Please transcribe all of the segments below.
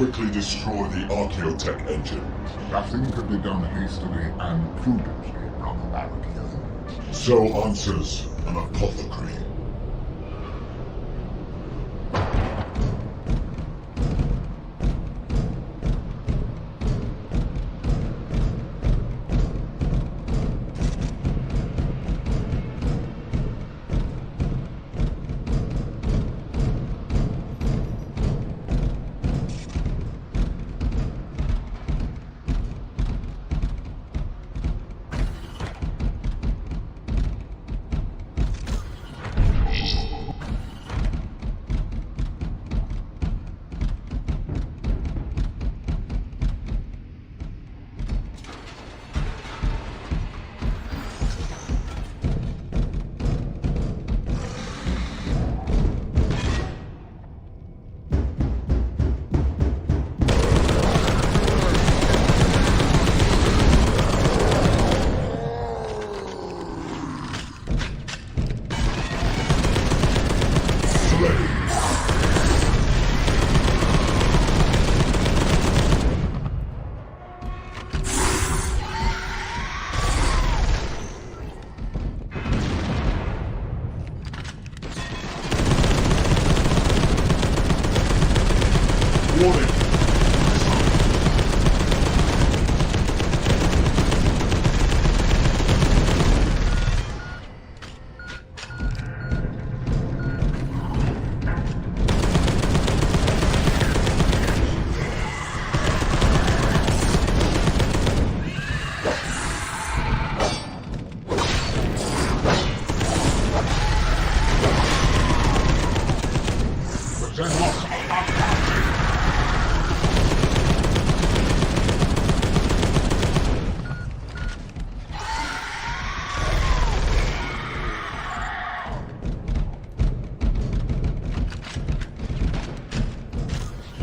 quickly destroy the archaeotech engine. Nothing can be done hastily and prudently, Brother Barakian. So answers an apothecary.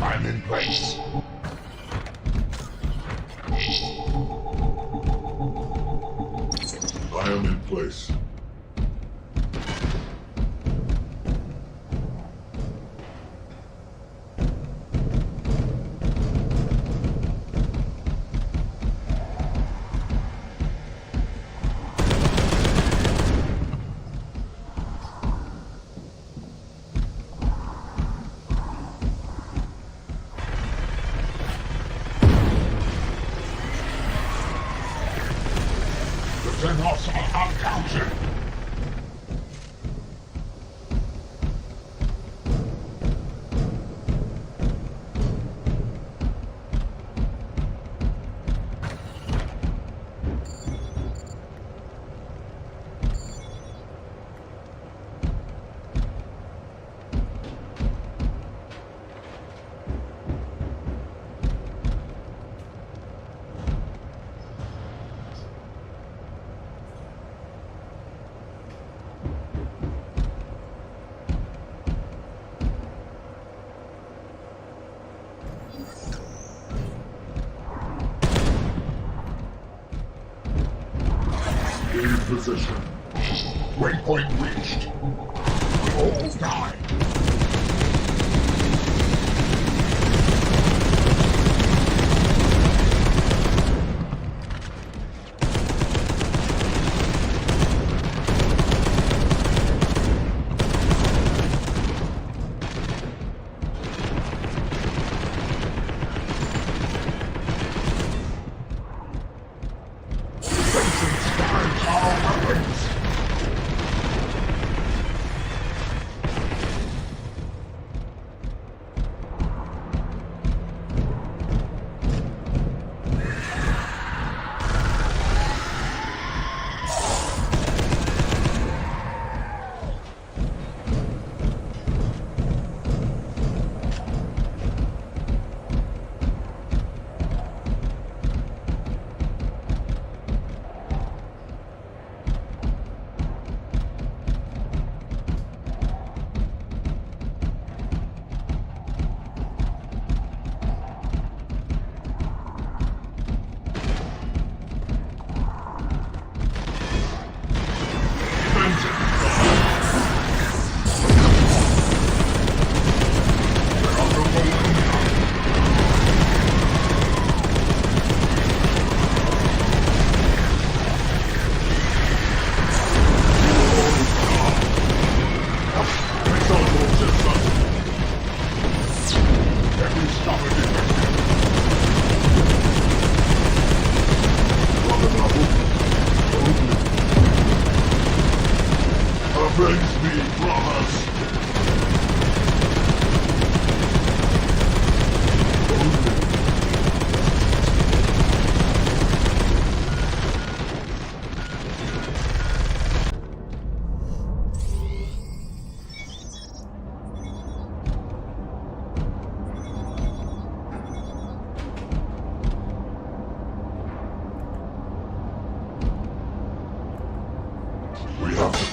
I'm in place. I am in place. The Xenos are uncounted. In position. Waypoint reached. All die.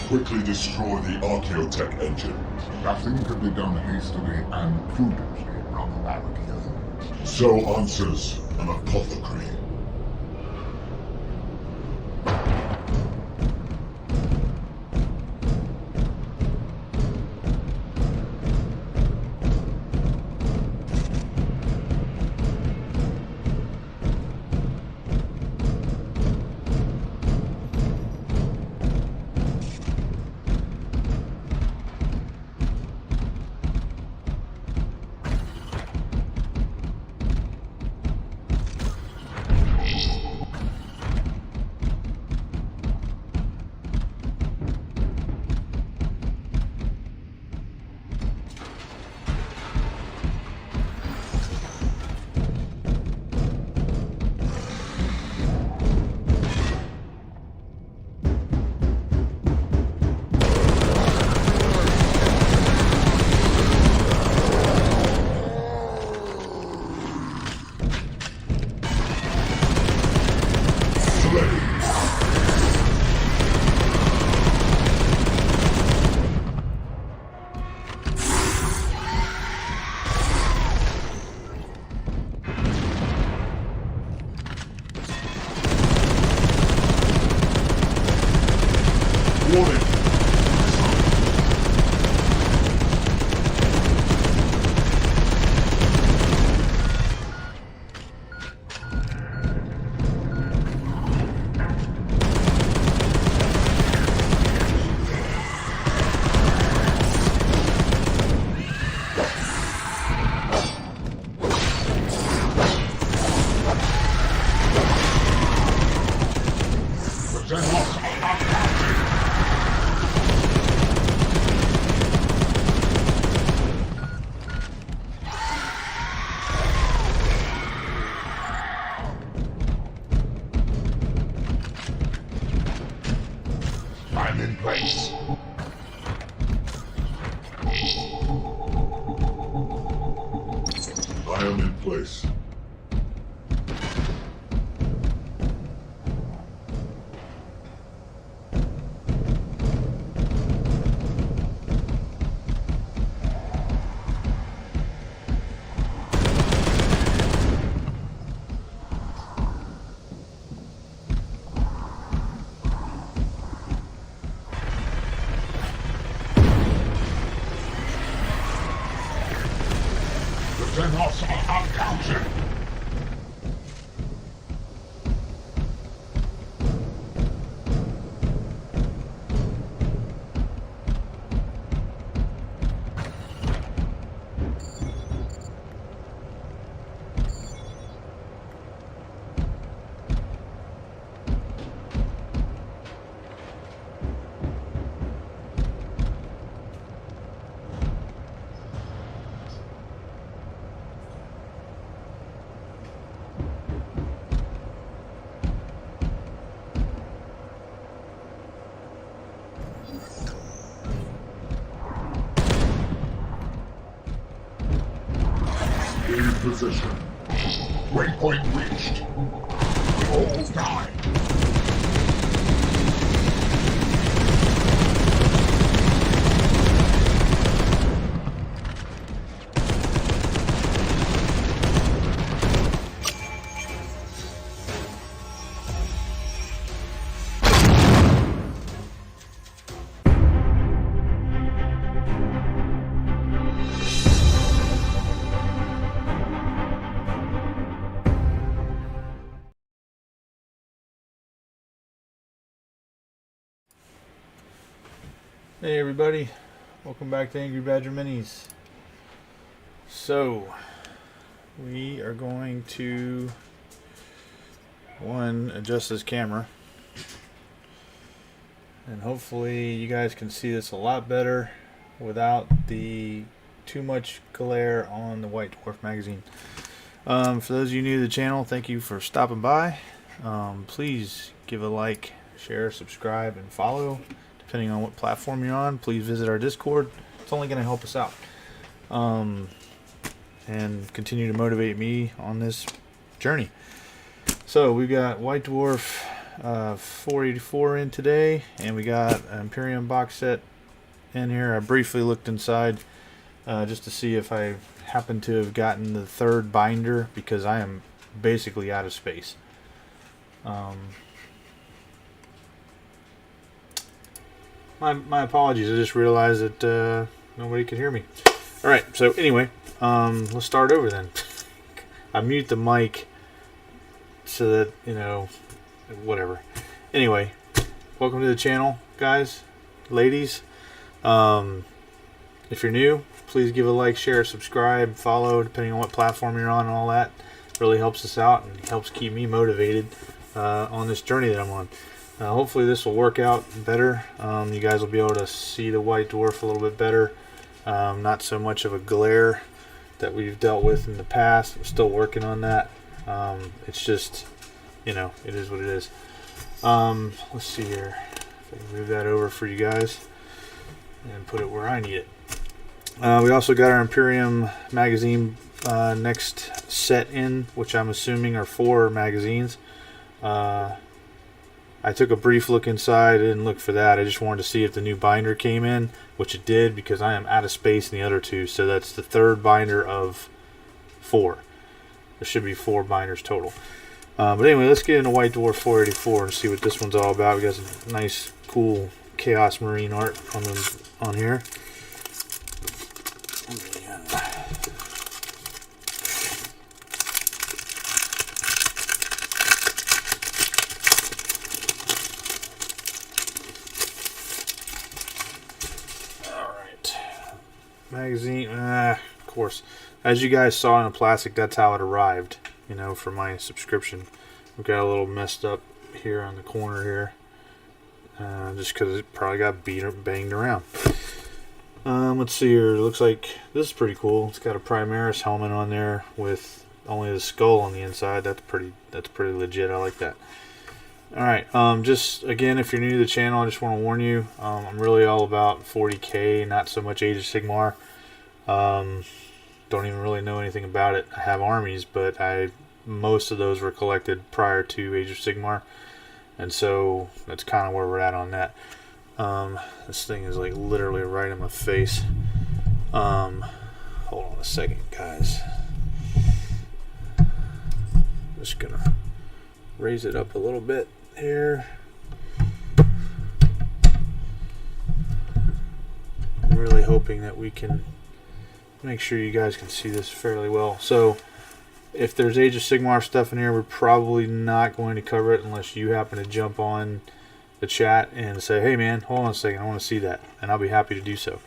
Quickly destroy the Archaeotech engine. That thing could be done hastily and prudently, Brother Barricade. So answers an apothecary. Warning! I'm in place. I am in place. The Xenos are uncounted. In position. Waypoint reached. All die. Hey everybody, welcome back to Angry Badger Minis. So, we are going to adjust this camera, and hopefully you guys can see this a lot better without the too much glare on the White Dwarf magazine. For those of you new to the channel, thank you for stopping by. Please give a like, share, subscribe, and follow. Depending on what platform you're on, please visit our Discord. It's only going to help us out. And continue to motivate me on this journey. So we've got White Dwarf 484 in today, and we got an Imperium box set in here. I briefly looked inside just to see if I happen to have gotten the third binder, because I am basically out of space. My apologies. I just realized that nobody could hear me. All right. So anyway, let's start over then. I mute the mic so that, you know, whatever. Anyway, welcome to the channel, guys, ladies. If you're new, please give a like, share, subscribe, follow, depending on what platform you're on and all that. It really helps us out and helps keep me motivated on this journey that I'm on. Hopefully this will work out better. You guys will be able to see the White Dwarf a little bit better. Not so much of a glare that we've dealt with in the past. I'm still working on that. It's just, you know, it is what it is. Let's see here. If I can move that over for you guys and put it where I need it. We also got our Imperium magazine next set in, which I'm assuming are 4 magazines. I took a brief look inside. I didn't look for that. I just wanted to see if the new binder came in, which it did, because I am out of space in the other 2. So that's the third binder of 4. There should be 4 binders total. But anyway, let's get into White Dwarf 484 and see what this one's all about. We got some nice, cool Chaos Marine art on here. Magazine, of course, as you guys saw in the plastic, that's how it arrived, you know, for my subscription. We've got a little messed up here on the corner here, just because it probably got banged around. Let's see here. It looks like this is pretty cool. It's got a Primaris helmet on there with only the skull on the inside. That's pretty legit. I like that. Alright, just again, if you're new to the channel, I just want to warn you, I'm really all about 40K, not so much Age of Sigmar. Don't even really know anything about it. I have armies, but most of those were collected prior to Age of Sigmar, and so that's kind of where we're at on that. This thing is like literally right in my face. Hold on a second, guys. Just gonna raise it up a little bit here. I'm really hoping that we can make sure you guys can see this fairly well. So if there's Age of Sigmar stuff in here, we're probably not going to cover it unless you happen to jump on the chat and say, hey man, hold on a second, I want to see that, and I'll be happy to do so.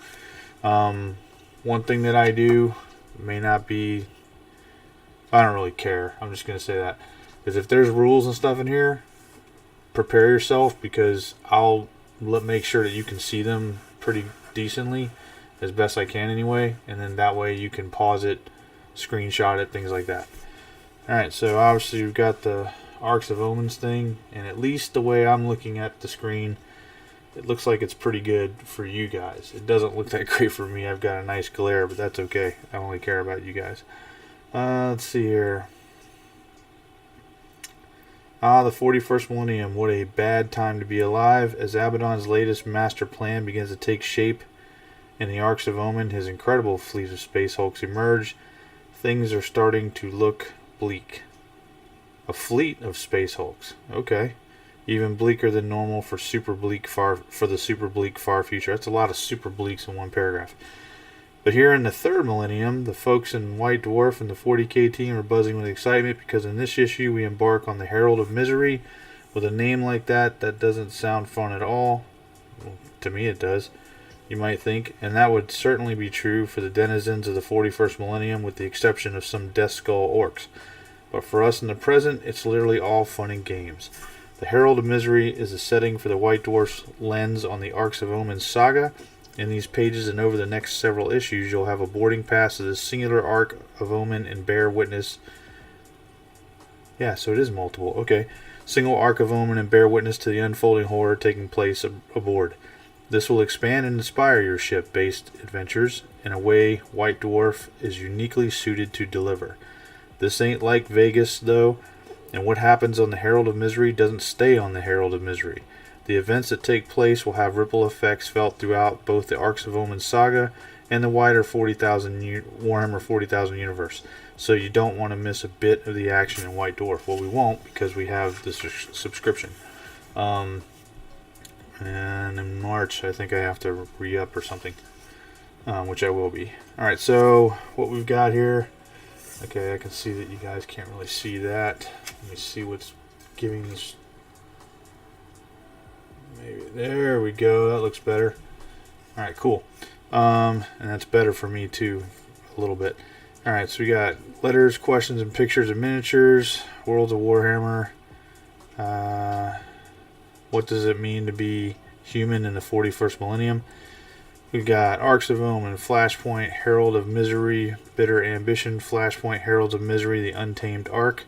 One thing that I do may not be, I don't really care, I'm just going to say that, is if there's rules and stuff in here, prepare yourself, because I'll make sure that you can see them pretty decently, as best I can anyway, and then that way you can pause it, screenshot it, things like that. Alright, so obviously we've got the Arcs of Omens thing, and at least the way I'm looking at the screen, it looks like it's pretty good for you guys. It doesn't look that great for me. I've got a nice glare, but that's okay. I only care about you guys. Let's see here. The 41st millennium. What a bad time to be alive. As Abaddon's latest master plan begins to take shape in the Arcs of Omen, his incredible fleet of Space Hulks emerge. Things are starting to look bleak. A fleet of Space Hulks. Okay. Even bleaker than normal for the super bleak far future. That's a lot of super bleaks in one paragraph. But here in the 3rd millennium, the folks in White Dwarf and the 40K team are buzzing with excitement, because in this issue we embark on the Herald of Misery. With a name like that, that doesn't sound fun at all. Well, to me it does, you might think, and that would certainly be true for the denizens of the 41st millennium, with the exception of some Death Skull orcs. But for us in the present, it's literally all fun and games. The Herald of Misery is the setting for the White Dwarf's lens on the Arcs of Omen saga. In these pages and over the next several issues, you'll have a boarding pass to the singular Arc of Omen and bear witness. Yeah, so it is multiple. Okay. Single Arc of Omen and bear witness to the unfolding horror taking place aboard. This will expand and inspire your ship-based adventures in a way White Dwarf is uniquely suited to deliver. This ain't like Vegas, though. And what happens on the Herald of Misery doesn't stay on the Herald of Misery. The events that take place will have ripple effects felt throughout both the Arcs of Omen saga and the wider Warhammer 40,000 universe. So you don't want to miss a bit of the action in White Dwarf. Well, we won't, because we have this subscription. And in March, I think I have to re-up or something, which I will be. Alright, so what we've got here. Okay, I can see that you guys can't really see that. Let me see what's giving this. Maybe there we go. That looks better. All right, cool. And that's better for me too, a little bit. All right, so we got letters, questions, and pictures of miniatures. Worlds of Warhammer. What does it mean to be human in the 41st millennium? We've got Arcs of Omen, Flashpoint, Herald of Misery, Bitter Ambition, Flashpoint, Heralds of Misery, the Untamed Arc.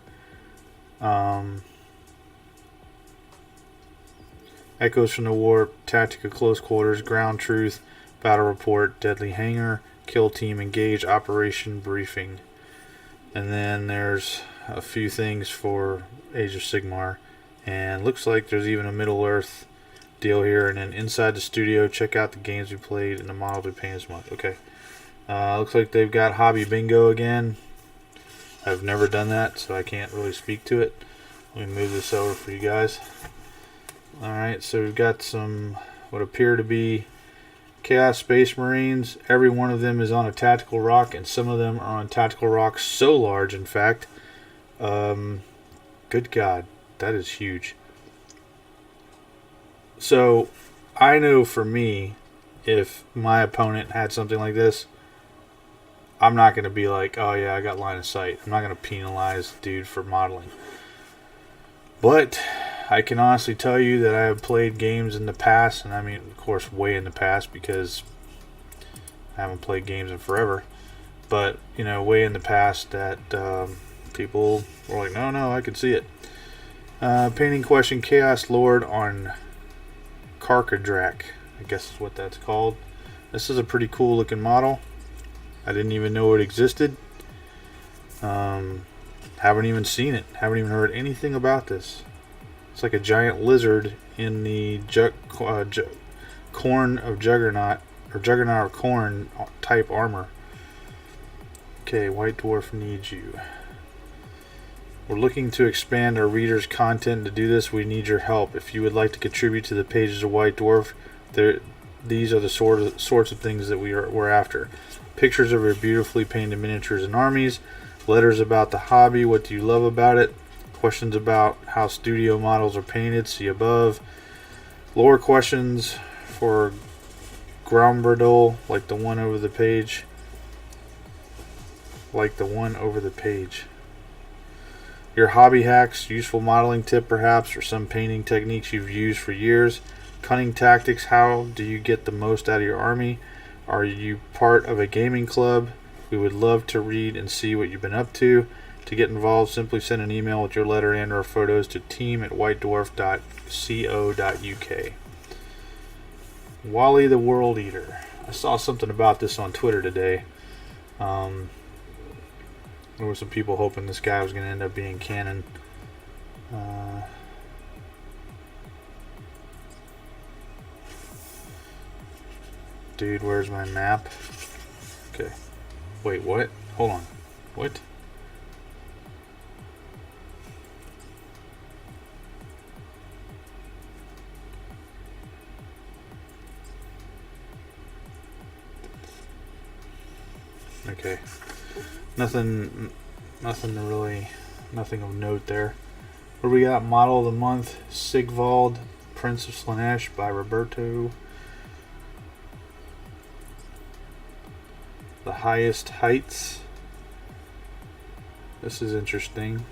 Echoes from the Warp, Tactica Close Quarters, Ground Truth, Battle Report, Deadly Hangar, Kill Team Engage, Operation Briefing. And then there's a few things for Age of Sigmar. And looks like there's even a Middle Earth deal here. And then inside the studio, check out the games we played and the models we painted this month. Okay. Looks like they've got Hobby Bingo again. I've never done that, so I can't really speak to it. Let me move this over for you guys. Alright, so we've got some what appear to be Chaos Space Marines. Every one of them is on a tactical rock, and some of them are on tactical rocks so large, in fact. Good God, that is huge. So, I know for me, if my opponent had something like this, I'm not going to be like, oh yeah, I got line of sight. I'm not going to penalize the dude for modeling. But I can honestly tell you that I have played games in the past, and I mean, of course, way in the past, because I haven't played games in forever. But, you know, way in the past that people were like, no, I can see it. Painting question, Chaos Lord on Karkadrak, I guess is what that's called. This is a pretty cool looking model. I didn't even know it existed. Haven't even seen it. Haven't even heard anything about this. It's like a giant lizard in the Corn of Juggernaut, or Juggernaut or Corn type armor. Okay, White Dwarf needs you. We're looking to expand our readers' content. To do this, we need your help. If you would like to contribute to the pages of White Dwarf, these are the sorts of things that we're after. Pictures of your beautifully painted miniatures and armies, letters about the hobby, what do you love about it, questions about how studio models are painted, see above, lore questions for Gromberdol, like the one over the page. Your hobby hacks, useful modeling tip perhaps, or some painting techniques you've used for years. Cunning tactics, how do you get the most out of your army? Are you part of a gaming club? We would love to read and see what you've been up to. To get involved, simply send an email with your letter and or photos to team@whitedwarf.co.uk. Wally the World Eater. I saw something about this on Twitter today. There were some people hoping this guy was going to end up being canon. Dude, where's my map? Okay. Wait, what? Hold on. What? Okay. Nothing of note there. What do we got? Model of the month, Sigvald, Prince of Slanesh by Roberto. The Highest Heights. This is interesting.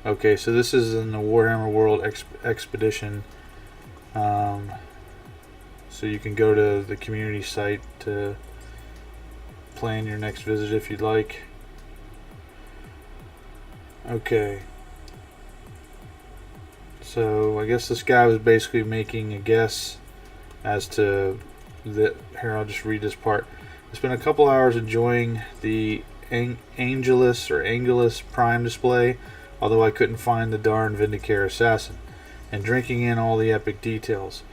Okay, so this is in the Warhammer World Expedition. So you can go to the community site to plan your next visit if you'd like. Okay. So I guess this guy was basically making a guess as to the. Here, I'll just read this part. I spent a couple hours enjoying the Angelus Prime display, although I couldn't find the darn Vindicare Assassin, and drinking in all the epic details.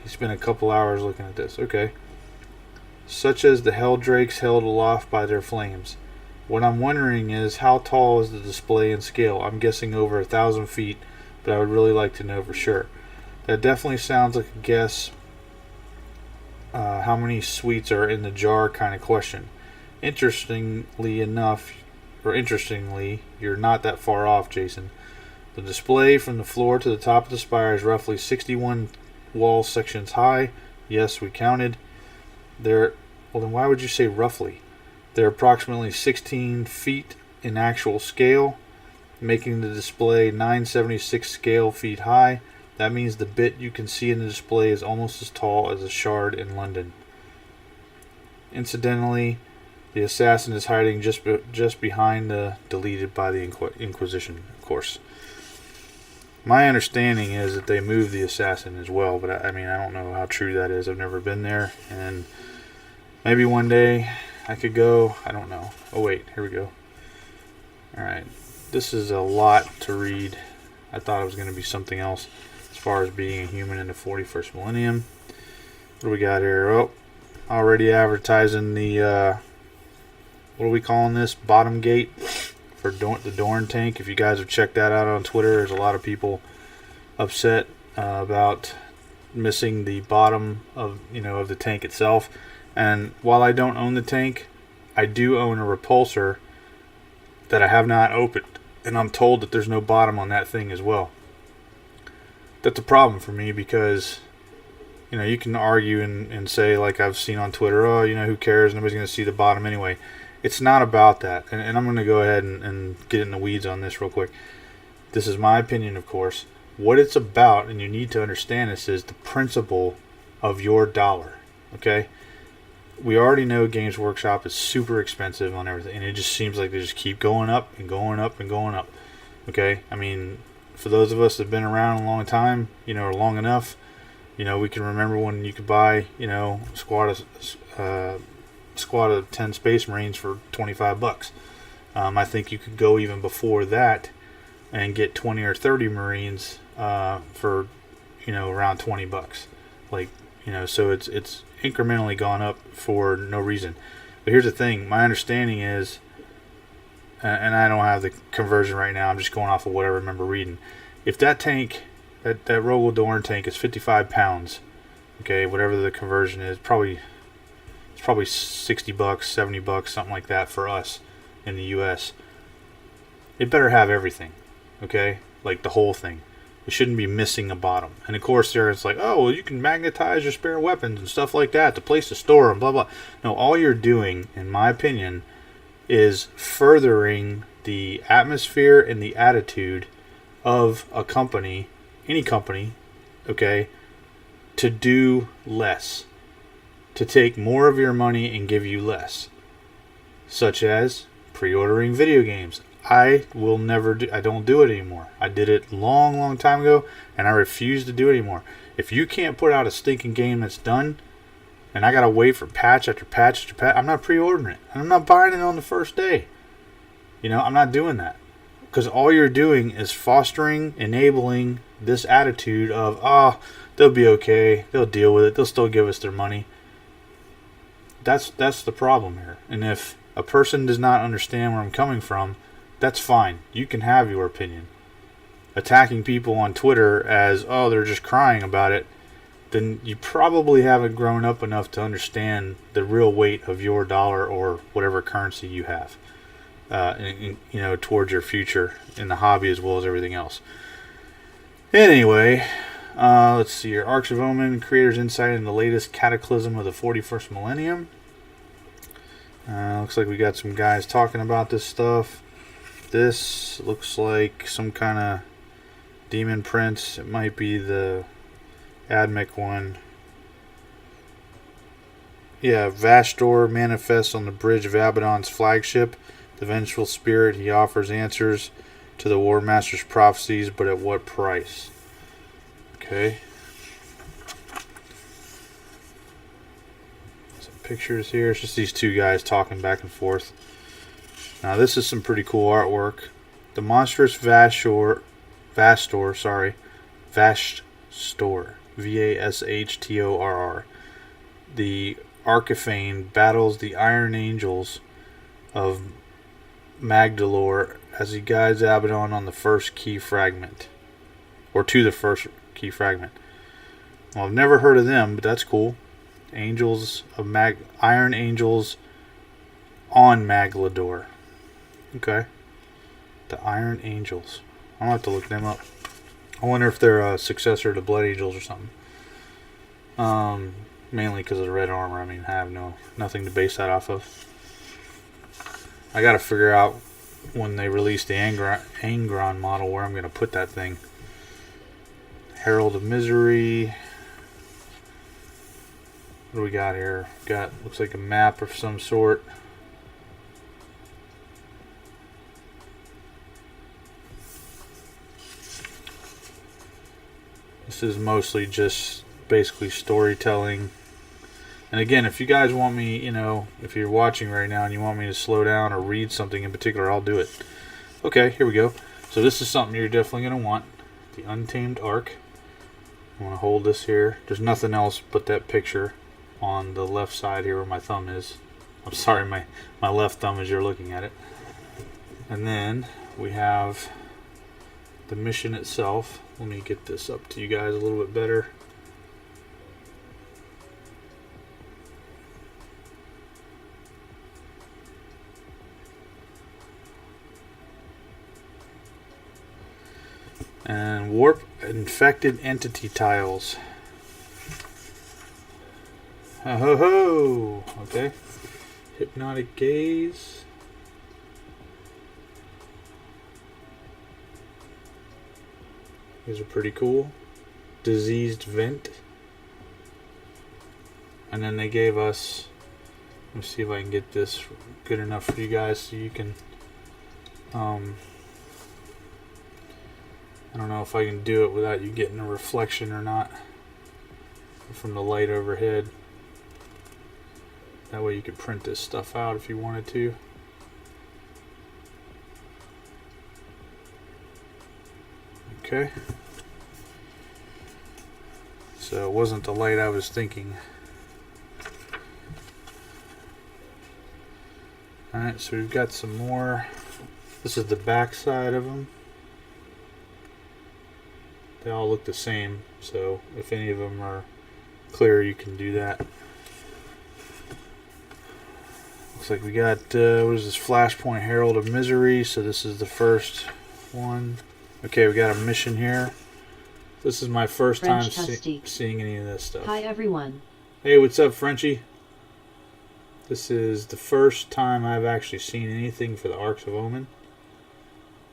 He spent a couple hours looking at this. Okay. Such as the Helldrakes held aloft by their flames. What I'm wondering is, how tall is the display in scale? I'm guessing over 1,000 feet, but I would really like to know for sure. That definitely sounds like a guess. How many sweets are in the jar kind of question. Interestingly, you're not that far off, Jason. The display from the floor to the top of the spire is roughly 61 wall sections high. Yes, we counted. Well, then why would you say roughly? They're approximately 16 feet in actual scale, making the display 976 scale feet high. That means the bit you can see in the display is almost as tall as a shard in London. Incidentally, the assassin is hiding just behind the deleted by the Inquisition, of course. My understanding is that they moved the assassin as well, but I mean, I don't know how true that is. I've never been there, and maybe one day I could go. I don't know. Oh wait, here we go. Alright, this is a lot to read. I thought it was going to be something else as far as being a human in the 41st millennium. What do we got here? Oh, already advertising the, what are we calling this? Bottom gate for the Dorn tank. If you guys have checked that out on Twitter, there's a lot of people upset about missing the bottom of the tank itself. And while I don't own the tank, I do own a repulsor that I have not opened, and I'm told that there's no bottom on that thing as well. That's a problem for me because you can argue and say, like I've seen on Twitter, oh, who cares, nobody's going to see the bottom anyway. It's not about that, and I'm going to go ahead and get in the weeds on this real quick. This is my opinion, of course. What it's about, and you need to understand this, is the principle of your dollar. Okay? We already know Games Workshop is super expensive on everything, and it just seems like they just keep going up and going up and going up. Okay? I mean, for those of us that have been around a long time, or long enough, we can remember when you could buy, squad of 10 Space Marines for $25. I think you could go even before that and get 20 or 30 Marines for around $20. So it's incrementally gone up for no reason. But here's the thing, my understanding is, and I don't have the conversion right now, I'm just going off of what I remember reading. If that tank, that Rogel Dorn tank is 55 pounds, okay, whatever the conversion is, probably $60, $70, something like that for us in the US. It better have everything, okay? Like the whole thing. It shouldn't be missing a bottom. And of course it's like, oh, well, you can magnetize your spare weapons and stuff like that to place to store them, blah blah. No, all you're doing, in my opinion, is furthering the atmosphere and the attitude of a company, any company, okay, to do less, to take more of your money and give you less, such as pre-ordering video games. I don't do it anymore. I did it long time ago, and I refuse to do it anymore. If you can't put out a stinking game that's done, and I gotta wait for patch after patch after patch, I'm not pre-ordering it. And I'm not buying it on the first day. I'm not doing that. Because all you're doing is fostering, enabling this attitude of, they'll be okay, they'll deal with it, they'll still give us their money. That's the problem here. And if a person does not understand where I'm coming from, that's fine. You can have your opinion. Attacking people on Twitter as, they're just crying about it, then you probably haven't grown up enough to understand the real weight of your dollar or whatever currency you have, towards your future in the hobby as well as everything else. Anyway, let's see here. Arcs of Omen, creator's insight into the latest cataclysm of the 41st millennium. Looks like we got some guys talking about this stuff. This looks like some kind of demon prince. It might be the Admech one. Yeah, Vastor manifests on the bridge of Abaddon's flagship. The vengeful spirit, he offers answers to the War Master's prophecies, but at what price? Okay. It's a pictures here. It's just these two guys talking back and forth. Now this is some pretty cool artwork. The monstrous Vastor, sorry, Vastor, Vastorr. The Archiphane battles the Iron Angels of Magdalor as he guides Abaddon on the first key fragment, or to the first key fragment. Well, I've never heard of them, but that's cool. Angels of Iron Angels on Magdalor. Okay. The Iron Angels. I'll have to look them up. I wonder if they're a successor to Blood Angels or something. Mainly because of the red armor. I mean, I have nothing to base that off of. I gotta figure out when they release the Angron model where I'm gonna put that thing. Herald of Misery. What do we got here? Got, looks like a map of some sort. This is mostly just basically storytelling. And again, if you guys want me, you know, if you're watching right now and you want me to slow down or read something in particular, I'll do it. Okay, here we go. So this is something you're definitely going to want. The Untamed Ark. I'm going to hold this here. There's nothing else but that picture on the left side here where my thumb is. I'm sorry, my left thumb as you're looking at it. And then we have the mission itself. Let me get this up to you guys a little bit better. And warp infected entity tiles. Ho ho ho! Okay. Hypnotic gaze. These are pretty cool. Diseased vent. And then they gave us, let me see if I can get this good enough for you guys so you can I don't know if I can do it without you getting a reflection or not from the light overhead. That way you could print this stuff out if you wanted to. Okay. So it wasn't the light I was thinking. Alright, so we've got some more. This is the back side of them. They all look the same, so if any of them are clear, you can do that. Looks like we got, what is this, Flashpoint Herald of Misery, so this is the first one. Okay, we got a mission here. This is my first time seeing any of this stuff. Hi everyone. Hey, what's up, Frenchie? This is the first time I've actually seen anything for the Arks of Omen.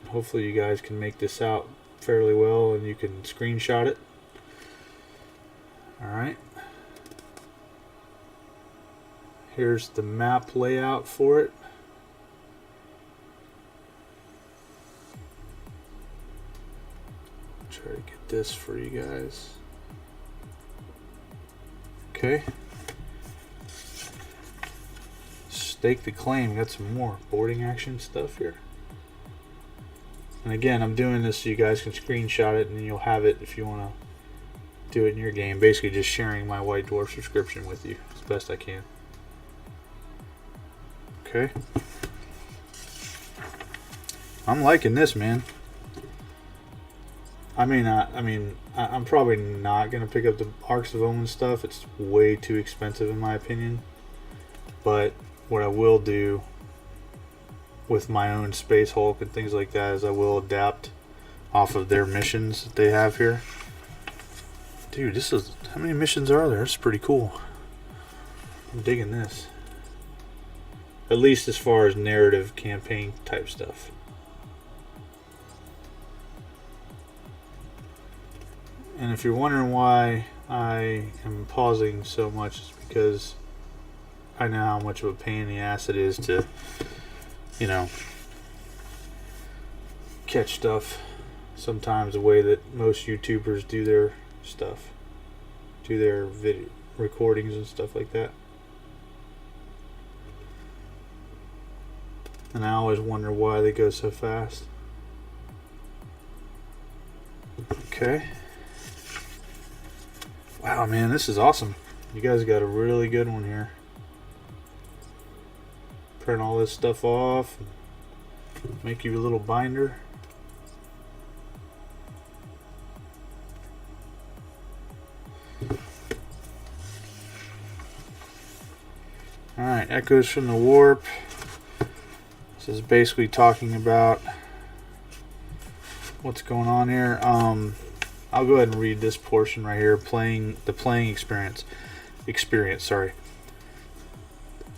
Hopefully you guys can make this out fairly well and you can screenshot it. Alright. Here's the map layout for it. Try to get this for you guys. Okay. Stake the claim. Got some more boarding action stuff here. And again, I'm doing this so you guys can screenshot it and you'll have it if you want to do it in your game. Basically just sharing my White Dwarf subscription with you as best I can. Okay. I'm liking this, man. I'm probably not going to pick up the Arks of Omen stuff. It's way too expensive in my opinion. But what I will do with my own Space Hulk and things like that is I will adapt off of their missions that they have here. Dude, this is, how many missions are there? It's pretty cool. I'm digging this. At least as far as narrative campaign type stuff. And if you're wondering why I am pausing so much, it's because I know how much of a pain in the ass it is to, you know, catch stuff sometimes the way that most YouTubers do their stuff, do their video recordings and stuff like that. And I always wonder why they go so fast. Okay. Wow, man, this is awesome. You guys got a really good one here. Print all this stuff off. Make you a little binder. Alright, Echoes from the Warp. This is basically talking about what's going on here. I'll go ahead and read this portion right here. The playing experience. Sorry.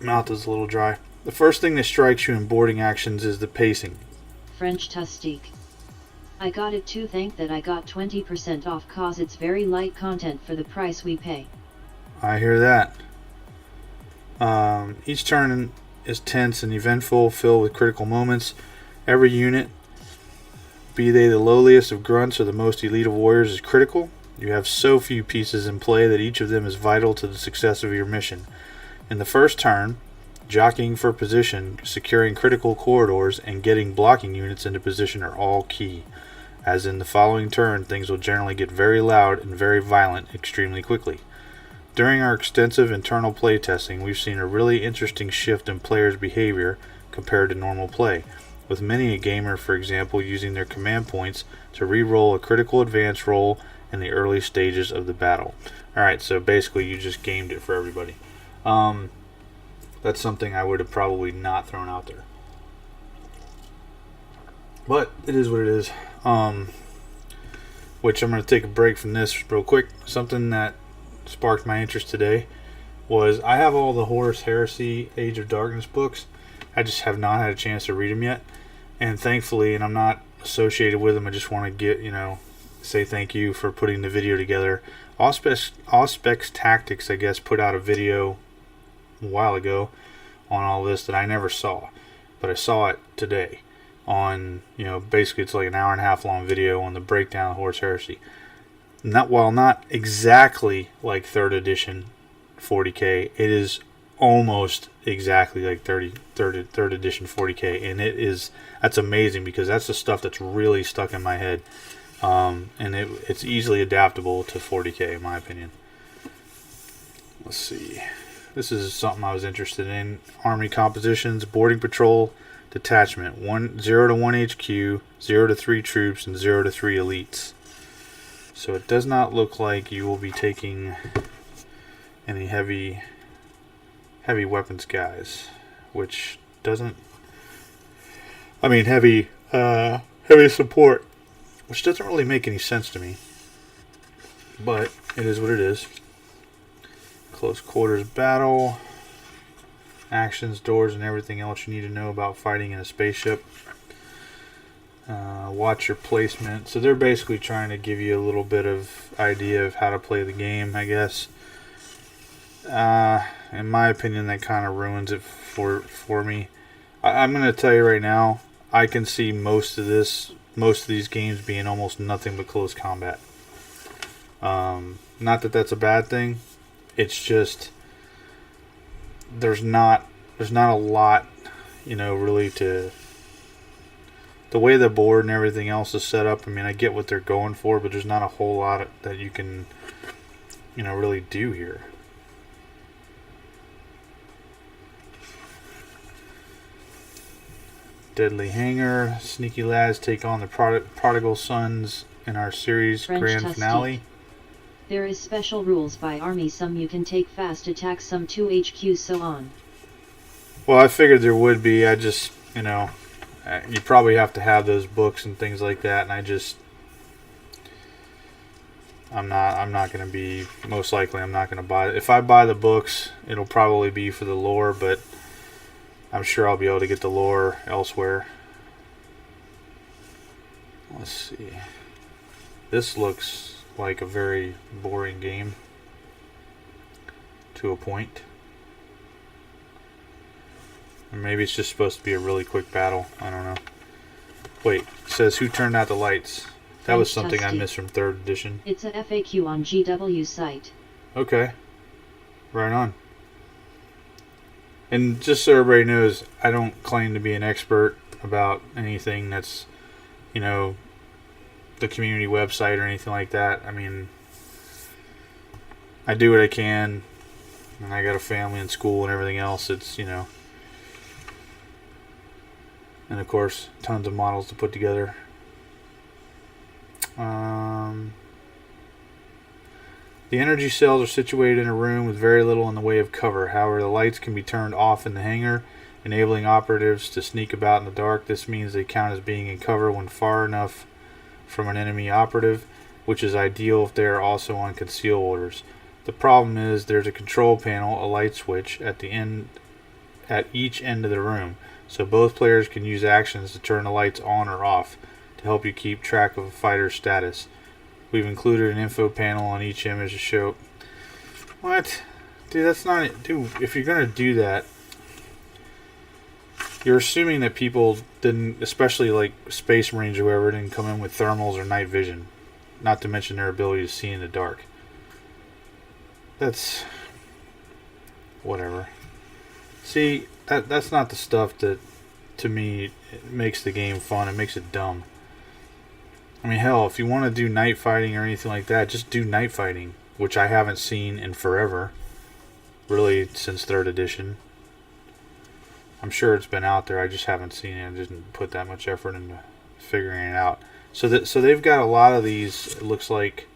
Mouth is a little dry. The first thing that strikes you in boarding actions is the pacing. French Tustique. I got it too. Thank that I got 20% off cause it's very light content for the price we pay. I hear that. Each turn is tense and eventful, filled with critical moments. Every unit, be they the lowliest of grunts or the most elite of warriors, is critical. You have so few pieces in play that each of them is vital to the success of your mission. In the first turn, jockeying for position, securing critical corridors, and getting blocking units into position are all key. As in the following turn, things will generally get very loud and very violent extremely quickly. During our extensive internal play testing, we've seen a really interesting shift in players' behavior compared to normal play, with many a gamer, for example, using their command points to re-roll a critical advance roll in the early stages of the battle. Alright, so basically you just gamed it for everybody. That's something I would have probably not thrown out there. But it is what it is. Which I'm going to take a break from this real quick. Something that sparked my interest today was I have all the Horus Heresy Age of Darkness books. I just have not had a chance to read them yet. And thankfully, and I'm not associated with them, I just want to say thank you for putting the video together. Auspex Tactics, I guess, put out a video a while ago on all this that I never saw, but I saw it today on, basically it's like an hour and a half long video on the breakdown of Horus Heresy. While not exactly like 3rd edition 40K, it is almost exactly like 3rd edition 40K, and that's amazing because that's the stuff that's really stuck in my head, and it's easily adaptable to 40K in my opinion. Let's see. This is something I was interested in. Army compositions, boarding patrol, detachment, 0 to 1 HQ, 0 to 3 troops, and 0 to 3 elites. So it does not look like you will be taking any heavy weapons guys, which doesn't, heavy support, which doesn't really make any sense to me, but it is what it is. Close quarters battle, actions, doors, and everything else you need to know about fighting in a spaceship. Watch your placement. So they're basically trying to give you a little bit of idea of how to play the game, I guess. In my opinion, that kind of ruins it for me. I'm going to tell you right now, I can see most of these games being almost nothing but close combat. Not that that's a bad thing. It's just there's not a lot, really to the way the board and everything else is set up. I get what they're going for, but there's not a whole lot that you can, really do here. Deadly Hanger, Sneaky Lads take on the Prodigal Sons in our series French grand Tustique. finale. There is special rules by army, some you can take fast attack, some 2 HQ, so on. Well, I figured there would be. I just, you probably have to have those books and things like that, and I'm not going to be, most likely I'm not going to buy it. If I buy the books, it'll probably be for the lore, but I'm sure I'll be able to get the lore elsewhere. Let's see. This looks like a very boring game to a point. Or maybe it's just supposed to be a really quick battle. I don't know. Wait, it says who turned out the lights? That was something I missed from 3rd edition. It's a FAQ on GW site. Okay. Right on. And just so everybody knows, I don't claim to be an expert about anything that's, you know, the community website or anything like that. I mean, I do what I can, and I got a family and school and everything else. It's, you know, and of course, tons of models to put together. The energy cells are situated in a room with very little in the way of cover. However, the lights can be turned off in the hangar, enabling operatives to sneak about in the dark. This means they count as being in cover when far enough from an enemy operative, which is ideal if they are also on conceal orders. The problem is there's a control panel, a light switch, at each end of the room, so both players can use actions to turn the lights on or off to help you keep track of a fighter's status. We've included an info panel on each image to show... What? Dude, that's not it. Dude, if you're going to do that, you're assuming that people didn't, especially like Space Marines or whoever, didn't come in with thermals or night vision. Not to mention their ability to see in the dark. That's... whatever. See, that's not the stuff that, to me, it makes the game fun. It makes it dumb. I mean, hell, if you want to do night fighting or anything like that, just do night fighting, which I haven't seen in forever. Really, since 3rd edition. I'm sure it's been out there, I just haven't seen it. I didn't put that much effort into figuring it out. So they've got a lot of these, it looks like,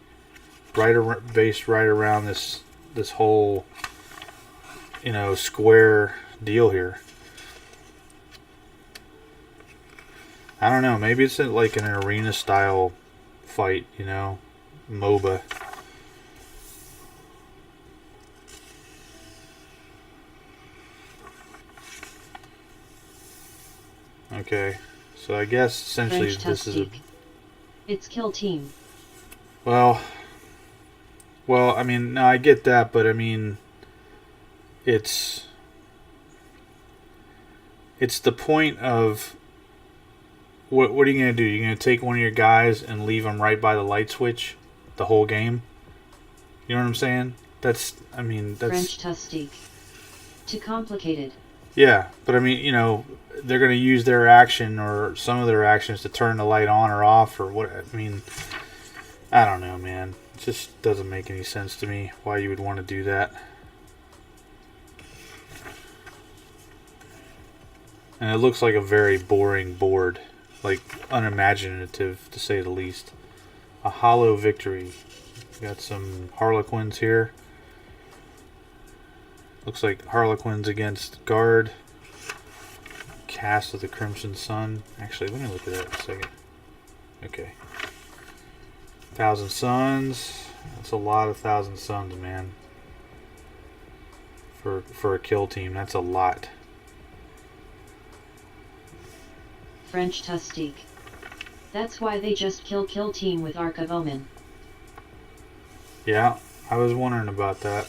based right around this whole, you know, square deal here. I don't know, maybe it's like an arena style fight, you know, MOBA. Okay, so I guess essentially this is a... It's kill team. Well, I mean, no, I get that, but I mean, it's the point of... What are you going to do? You're going to take one of your guys and leave him right by the light switch the whole game? You know what I'm saying? That's... French Tustique. Too complicated. Yeah, but I mean, you know, they're going to use their action or some of their actions to turn the light on or off or what. I mean, I don't know, man. It just doesn't make any sense to me why you would want to do that. And it looks like a very boring board. Like, unimaginative, to say the least. A hollow victory. Got some Harlequins here. Looks like Harlequins against Guard. Cast of the Crimson Sun. Actually, let me look at that in a second. Okay. 1,000 Suns. That's a lot of 1,000 Suns, man. For a kill team, that's a lot. French Tustique. That's why they just kill team with Arc of Omen. Yeah, I was wondering about that.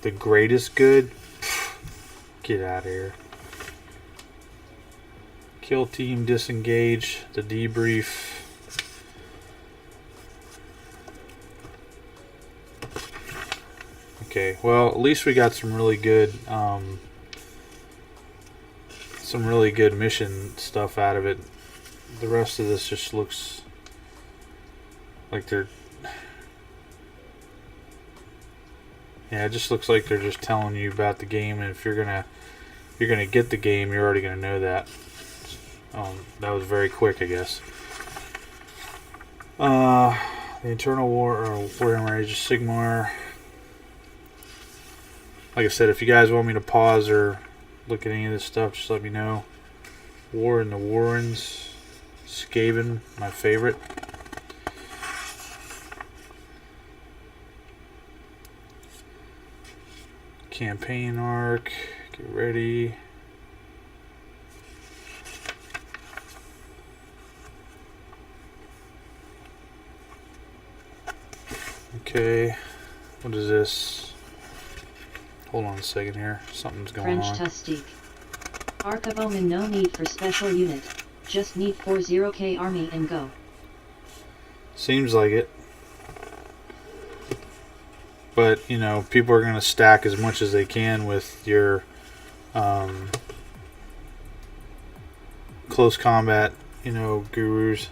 The greatest good? Get out of here. Kill team, disengage, the debrief. Okay, well, at least we got some really good mission stuff out of it. The rest of this just looks like they're... Yeah, it just looks like they're just telling you about the game, and if you're gonna get the game, you're already gonna know that. That was very quick, I guess. The Eternal War or Warhammer Age of Sigmar. Like I said, if you guys want me to pause or look at any of this stuff, just let me know. War in the Warrens. Skaven, my favorite. Campaign arc. Get ready. Okay. What is this? Hold on a second here. Something's going on. French Tustique. Arc of Omen, no need for special unit. Just need 40K army and go. Seems like it. But, you know, people are going to stack as much as they can with your close combat, you know, gurus,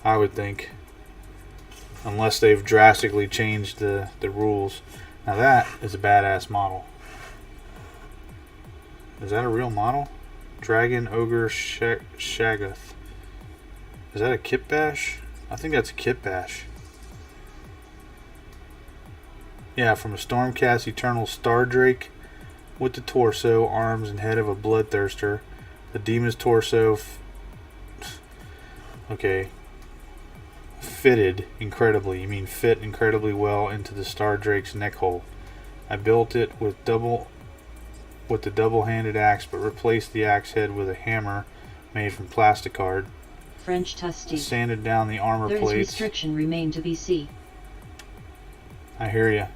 I would think. Unless they've drastically changed the rules. Now that is a badass model. Is that a real model? Dragon Ogre Shaggoth. Is that a kit bash? I think that's a kit bash. Yeah, from a Stormcast Eternal Star Drake with the torso, arms, and head of a Bloodthirster. The demon's torso. Okay. Fitted incredibly. You mean fit incredibly well into the Star Drake's neck hole. I built it with the double-handed axe, but replaced the axe head with a hammer made from plasticard. French Tusty. Sanded down the armor There is plates. restriction remain to be seen. I hear ya.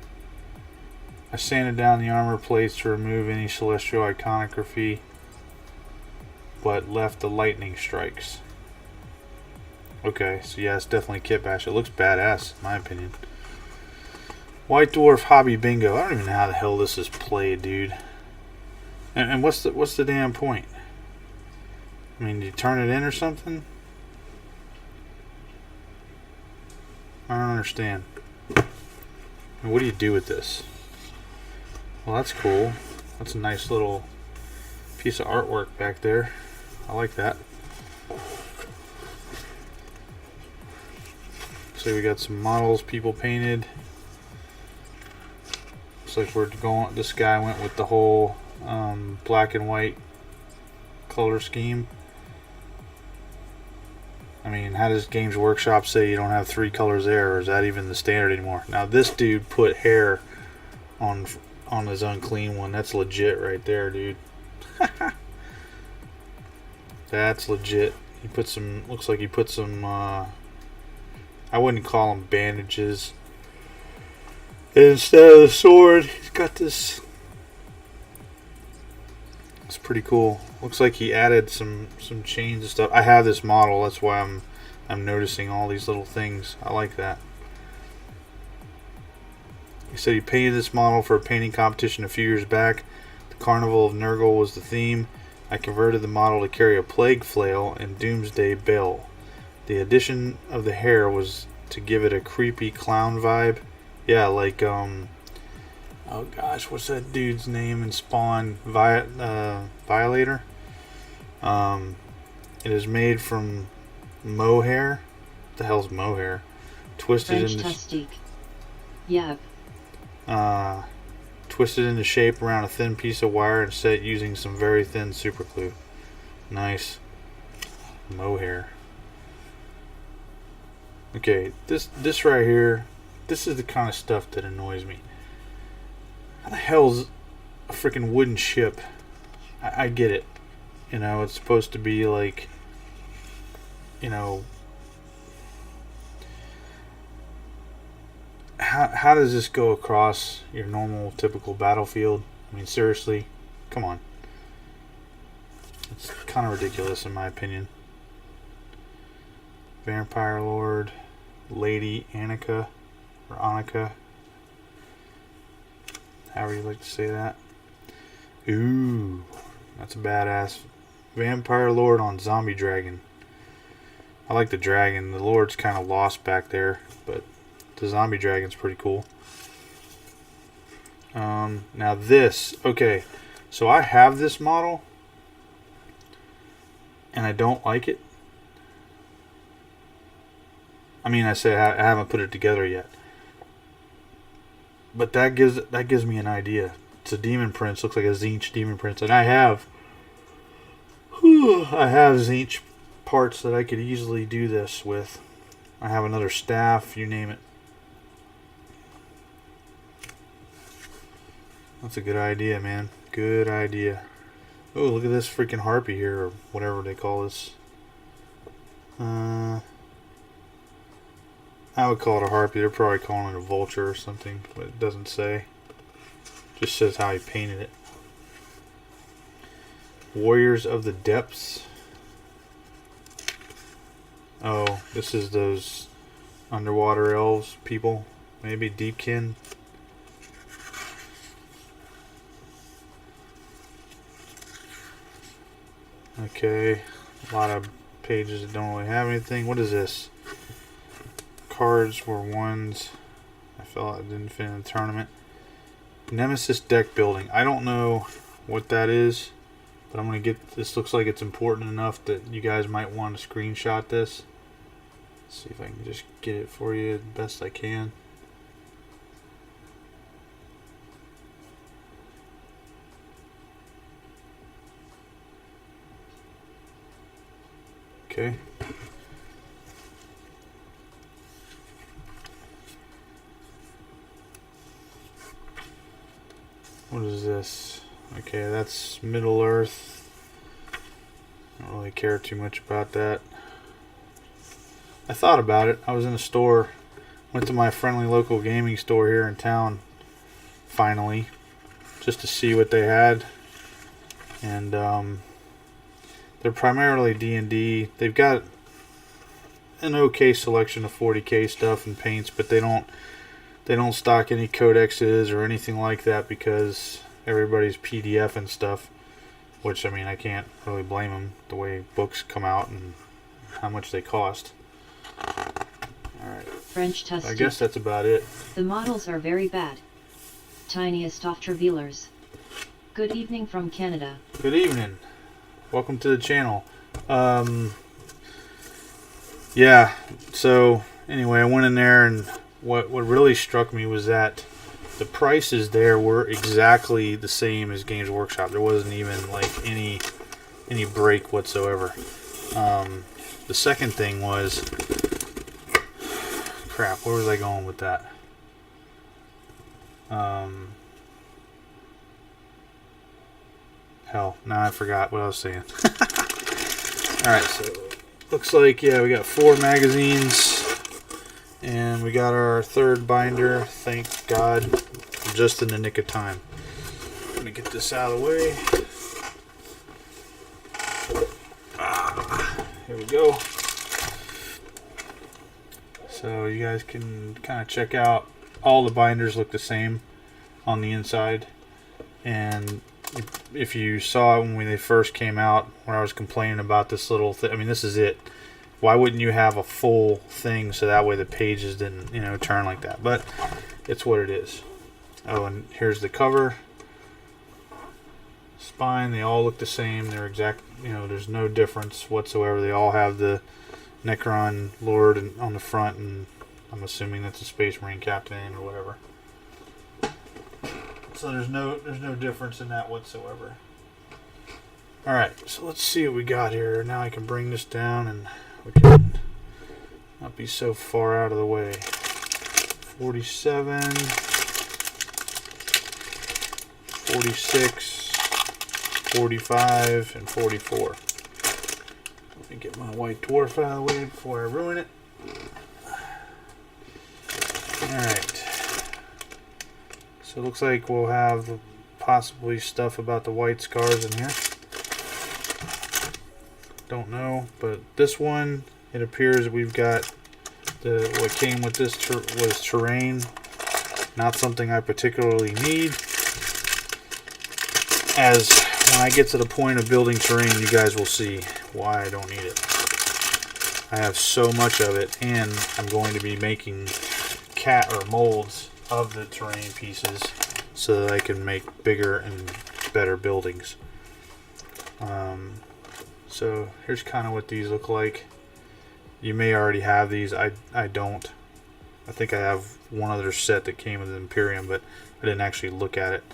I sanded down the armor plates to remove any celestial iconography, but left the lightning strikes. Okay, so yeah, it's definitely kit bash. It looks badass, in my opinion. White Dwarf Hobby Bingo. I don't even know how the hell this is played, dude. And what's the damn point? I mean, do you turn it in or something? I don't understand. And what do you do with this? Well, that's cool. That's a nice little piece of artwork back there. I like that. So we got some models people painted. Looks like we're going. This guy went with the whole black and white color scheme. I mean, how does Games Workshop say you don't have 3 colors there, or is that even the standard anymore? Now this dude put hair on his unclean one. That's legit right there, dude. That's legit. He put some. Looks like he put some. I wouldn't call them bandages. And instead of the sword, he's got this. It's pretty cool. Looks like he added some chains and stuff. I have this model, that's why I'm noticing all these little things. I like that. He said he painted this model for a painting competition a few years back. The Carnival of Nurgle was the theme. I converted the model to carry a plague flail and doomsday bell. The addition of the hair was to give it a creepy clown vibe. Yeah, like oh gosh, what's that dude's name in Spawn? Violator. It is made from mohair. What the hell's mohair? Twisted French into Tustique. Yep. Twisted into shape around a thin piece of wire and set using some very thin super glue. Nice. Mohair. Okay, this right here, this is the kind of stuff that annoys me. How the hell's a freaking wooden ship? I get it. You know, it's supposed to be like, you know, how does this go across your normal, typical battlefield? I mean, seriously, come on. It's kind of ridiculous in my opinion. Vampire Lord, Lady Annika, or Annika, however you like to say that. Ooh, that's a badass Vampire Lord on Zombie Dragon. I like the dragon. The Lord's kind of lost back there, but the Zombie Dragon's pretty cool. Now this, okay, so I have this model, and I don't like it. I mean, I say I haven't put it together yet, but that gives me an idea. It's a Demon Prince. Looks like a Tzeentch Demon Prince, and I have Tzeentch parts that I could easily do this with. I have another staff, you name it. That's a good idea, man. Good idea. Oh, look at this freaking harpy here, or whatever they call this. I would call it a harpy. They're probably calling it a vulture or something, but it doesn't say. Just says how he painted it. Warriors of the Depths. Oh, this is those underwater elves people. Maybe Deepkin. Okay, a lot of pages that don't really have anything. What is this? Cards were ones. I felt it didn't fit in the tournament. Nemesis deck building. I don't know what that is, but I'm going to get this. Looks like it's important enough that you guys might want to screenshot this. Let's see if I can just get it for you the best I can. Okay. What is this? Okay, that's Middle Earth. I don't really care too much about that. I thought about it. I was in a store. Went to my friendly local gaming store here in town. Finally. Just to see what they had. And, they're primarily D&D. They've got an okay selection of 40K stuff and paints, but they don't stock any codexes or anything like that because everybody's PDF and stuff, which, I mean, I can't really blame them the way books come out and how much they cost. Alright, French test. I guess that's about it. The models are very bad. Tiniest of travelers. Good evening from Canada. Good evening. Welcome to the channel. Yeah, so anyway, I went in there, and what really struck me was that the prices there were exactly the same as Games Workshop. There wasn't even like any break whatsoever. The second thing was, crap, where was I going with that? Hell, now I forgot what I was saying. Alright, so looks like, yeah, we got 4 magazines. And we got our third binder, thank God, just in the nick of time. Let me get this out of the way. Here we go. So you guys can kind of check out, all the binders look the same on the inside. And if you saw it when they first came out, when I was complaining about this little thing, I mean, this is it. Why wouldn't you have a full thing so that way the pages didn't, you know, turn like that? But it's what it is. Oh, and here's the cover. Spine, they all look the same. They're exact, you know, there's no difference whatsoever. They all have the Necron Lord on the front, and I'm assuming that's a Space Marine Captain or whatever. So there's no difference in that whatsoever. Alright, so let's see what we got here. Now I can bring this down and we can not be so far out of the way. 47, 46, 45, and 44. Let me get my white dwarf out of the way before I ruin it. Alright. So it looks like we'll have possibly stuff about the white scars in here. Don't know, but this one, it appears that we've got what came with this was terrain. Not something I particularly need. As when I get to the point of building terrain, you guys will see why I don't need it. I have so much of it, and I'm going to be making molds of the terrain pieces so that I can make bigger and better buildings. So here's kind of what these look like. You may already have these. I don't. I think I have one other set that came with the Imperium, but I didn't actually look at it.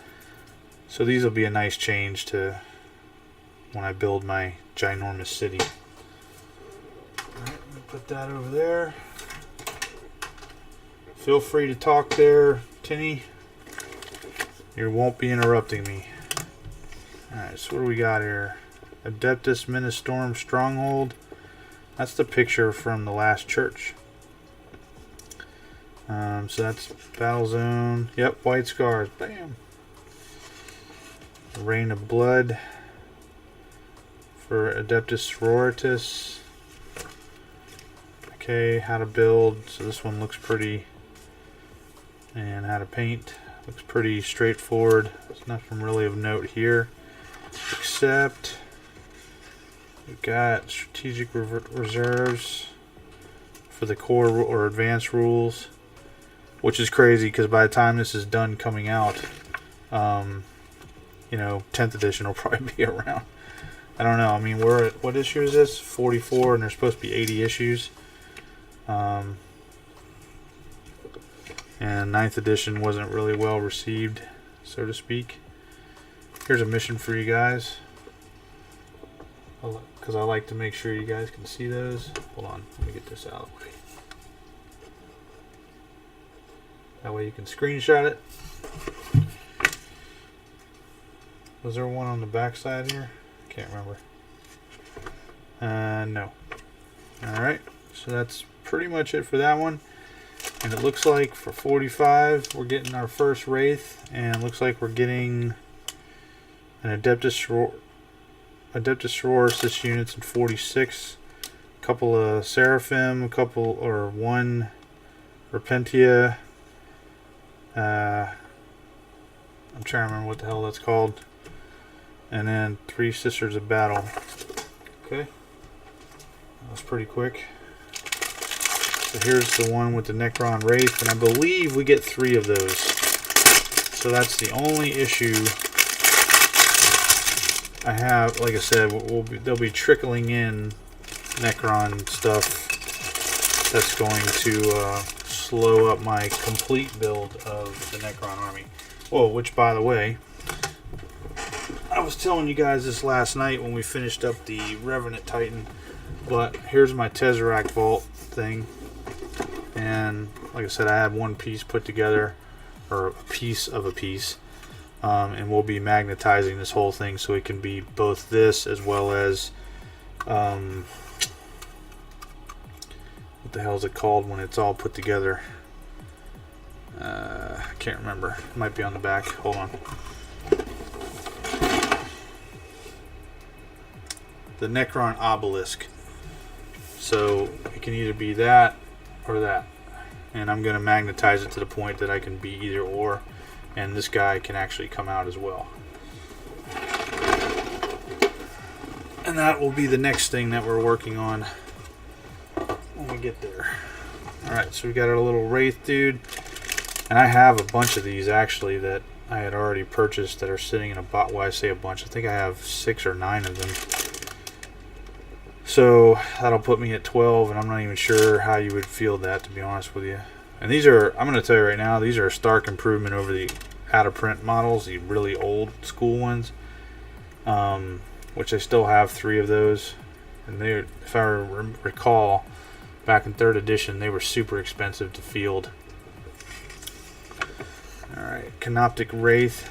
So these will be a nice change to when I build my ginormous city. Alright, let me put that over there. Feel free to talk there, Tinny. You won't be interrupting me. Alright, so what do we got here? Adeptus Ministorum Stronghold. That's the picture from the last church. So that's Battle Zone. Yep, white scars. Bam. Rain of Blood for Adeptus Sororitas. Okay, how to build. So this one looks pretty. And how to paint. Looks pretty straightforward. There's nothing really of note here. Except We've got strategic reserves for the core or advanced rules, which is crazy because by the time this is done coming out, you know, 10th edition will probably be around. I don't know. I mean, we're at, what issue is this? 44, and there's supposed to be 80 issues. And 9th edition wasn't really well received, so to speak. Here's a mission for you guys, because I like to make sure you guys can see those. Hold on, let me get this out of the way. That way you can screenshot it. Was there one on the back side here? Can't remember. No. Alright, so that's pretty much it for that one. And it looks like for 45 we're getting our first Wraith, and it looks like we're getting an Adeptus Sororitas units in 46, a couple of Seraphim, one Repentia. I'm trying to remember what the hell that's called. And then 3 Sisters of Battle. Okay, that was pretty quick. So here's the one with the Necron Wraith, and I believe we get 3 of those. So that's the only issue I have. Like I said, they'll be trickling in Necron stuff that's going to slow up my complete build of the Necron army. Oh, which by the way, I was telling you guys this last night when we finished up the Revenant Titan, but here's my Tesseract Vault thing. And like I said, I had one piece put together, or a piece of a piece, and we'll be magnetizing this whole thing so it can be both this as well as what the hell is it called when it's all put together? I can't remember. It might be on the back. Hold on. The Necron Obelisk. So it can either be that or that, and I'm going to magnetize it to the point that I can be either or, and this guy can actually come out as well. And that will be the next thing that we're working on when we get there. Alright, so we got our little Wraith dude, and I have a bunch of these actually that I had already purchased that are sitting in a box. Well, I say a bunch, I think I have 6 or 9 of them. So that'll put me at 12, and I'm not even sure how you would feel that, to be honest with you. And these are, I'm going to tell you right now, these are a stark improvement over the out-of-print models, the really old school ones, which I still have 3 of those. And they, if I recall, back in 3rd edition, they were super expensive to field. Alright, Canoptic Wraith,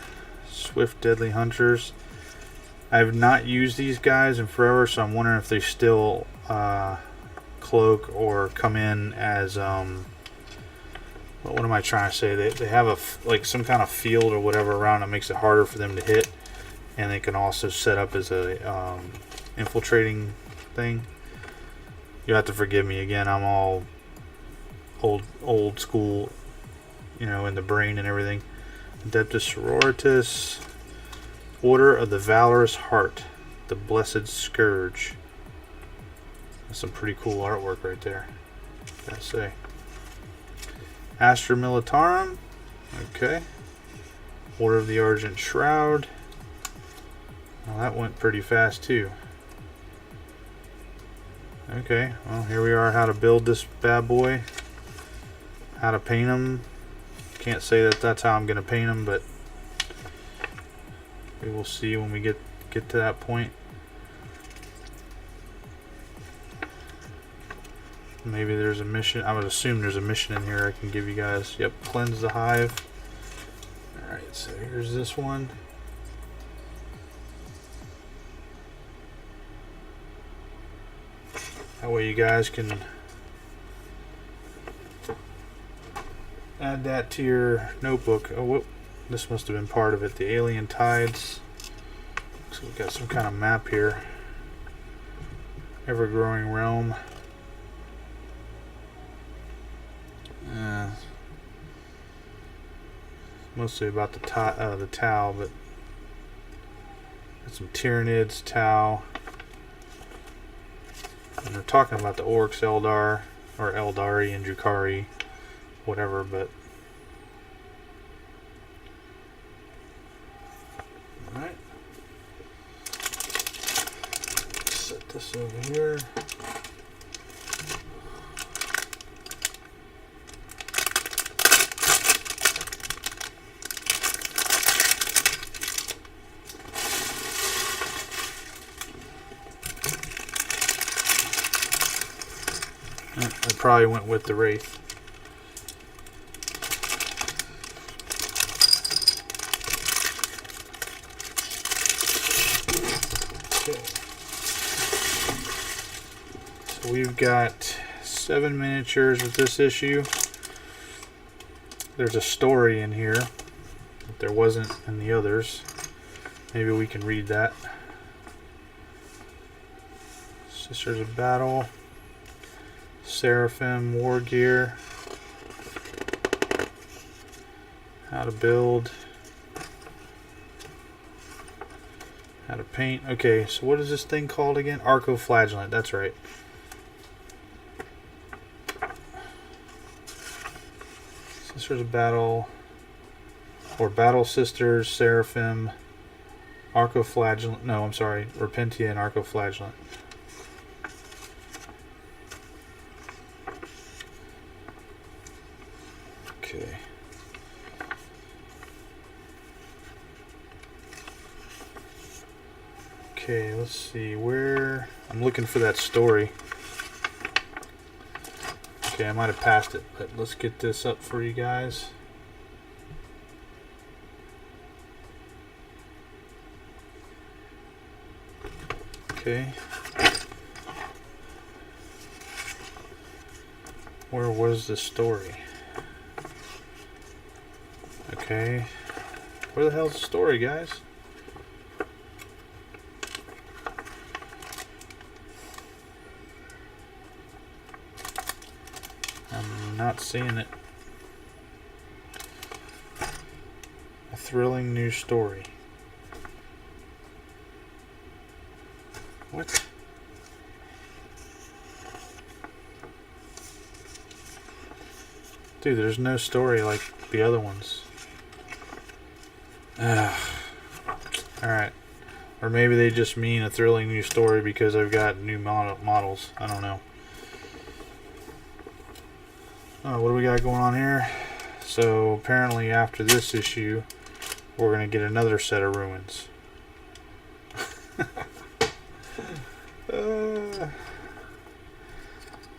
Swift Deadly Hunters. I have not used these guys in forever, so I'm wondering if they still cloak or come in as what am I trying to say? They have a like some kind of field or whatever around that makes it harder for them to hit, and they can also set up as a infiltrating thing. You have to forgive me again. I'm all old school, you know, in the brain and everything. Adeptus Sororitas. Order of the Valorous Heart, the Blessed Scourge. That's some pretty cool artwork right there, gotta say. Astra Militarum, okay. Order of the Argent Shroud. Well, that went pretty fast too. Okay, well, here we are, how to build this bad boy, how to paint them. Can't say that that's how I'm gonna paint them, but we will see when we get to that point. Maybe there's a mission. I would assume there's a mission in here I can give you guys. Yep, cleanse the hive. Alright, so here's this one. That way you guys can add that to your notebook. Oh, whoop. This must have been part of it. The Alien Tides. So we've got some kind of map here. Ever-growing realm. Mostly about the Tau, but got some Tyranids, Tau. And they're talking about the Orcs, Eldar, or Eldari and Drukhari, whatever, but... Alright. Set this over here. I probably went with the Wraith. Okay. So we've got 7 miniatures with this issue. There's a story in here that there wasn't in the others. Maybe we can read that. Sisters of Battle. Seraphim War Gear. How to build. How to paint. Okay, so what is this thing called again? Arco-Flagellant, that's right. Sisters of Battle. Or Battle Sisters, Seraphim, Arco-Flagellant. No, I'm sorry. Repentia and Arco-Flagellant. Okay. Okay, let's see where I'm looking for that story. Okay, I might have passed it, but let's get this up for you guys. Okay. Where was the story? Okay. Where the hell's the story, guys? I'm not seeing it. A thrilling new story. What? Dude, there's no story like the other ones. Alright. Or maybe they just mean a thrilling new story because I've got new models. I don't know. Oh, what do we got going on here? So apparently after this issue, we're going to get another set of ruins.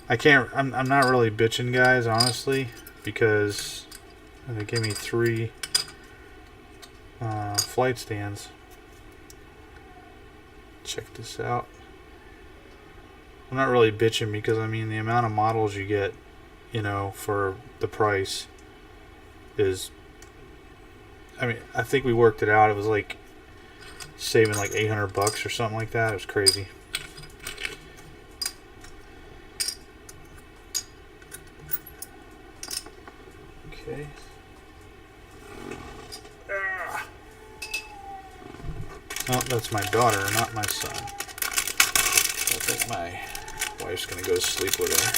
I'm not really bitching, guys, honestly, because they gave me 3 flight stands. Check this out. I'm not really bitching because, I mean, the amount of models you get, you know, for the price is, I mean, I think we worked it out. It was like saving like $800 or something like that. It was crazy. Okay. Oh, that's my daughter, not my son. I think my wife's gonna go to sleep with her.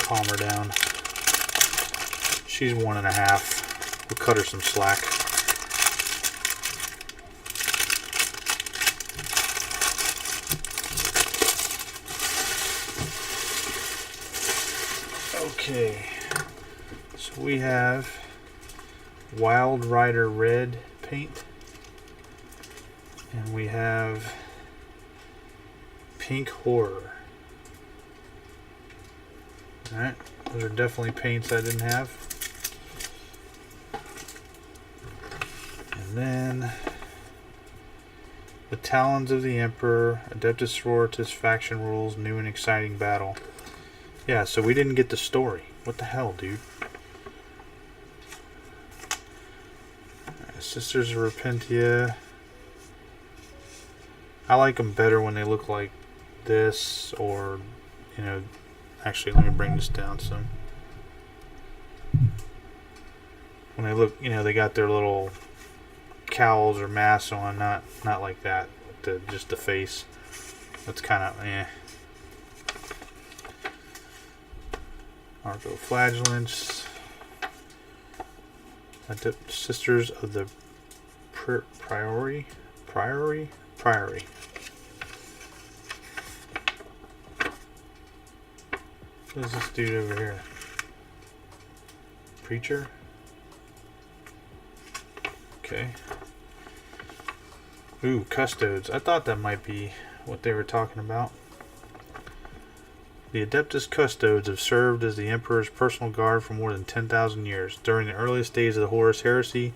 Calm her down. She's 1.5. We'll cut her some slack. Okay. So we have Wild Rider Red paint. And we have Pink Horror. Alright, those are definitely paints I didn't have. And then the Talons of the Emperor, Adeptus Sororitas Faction Rules, New and Exciting Battle. Yeah, so we didn't get the story. What the hell, dude? Right, Sisters of Repentia. I like them better when they look like this, or, you know, actually let me bring this down some. When they look, you know, they got their little cowls or masks on, not like that, just the face. That's kind of, eh. Arthoflagellants. Sisters of the Priory. What is this dude over here? Preacher? Okay. Ooh, Custodes. I thought that might be what they were talking about. The Adeptus Custodes have served as the Emperor's personal guard for more than 10,000 years. During the earliest days of the Horus Heresy,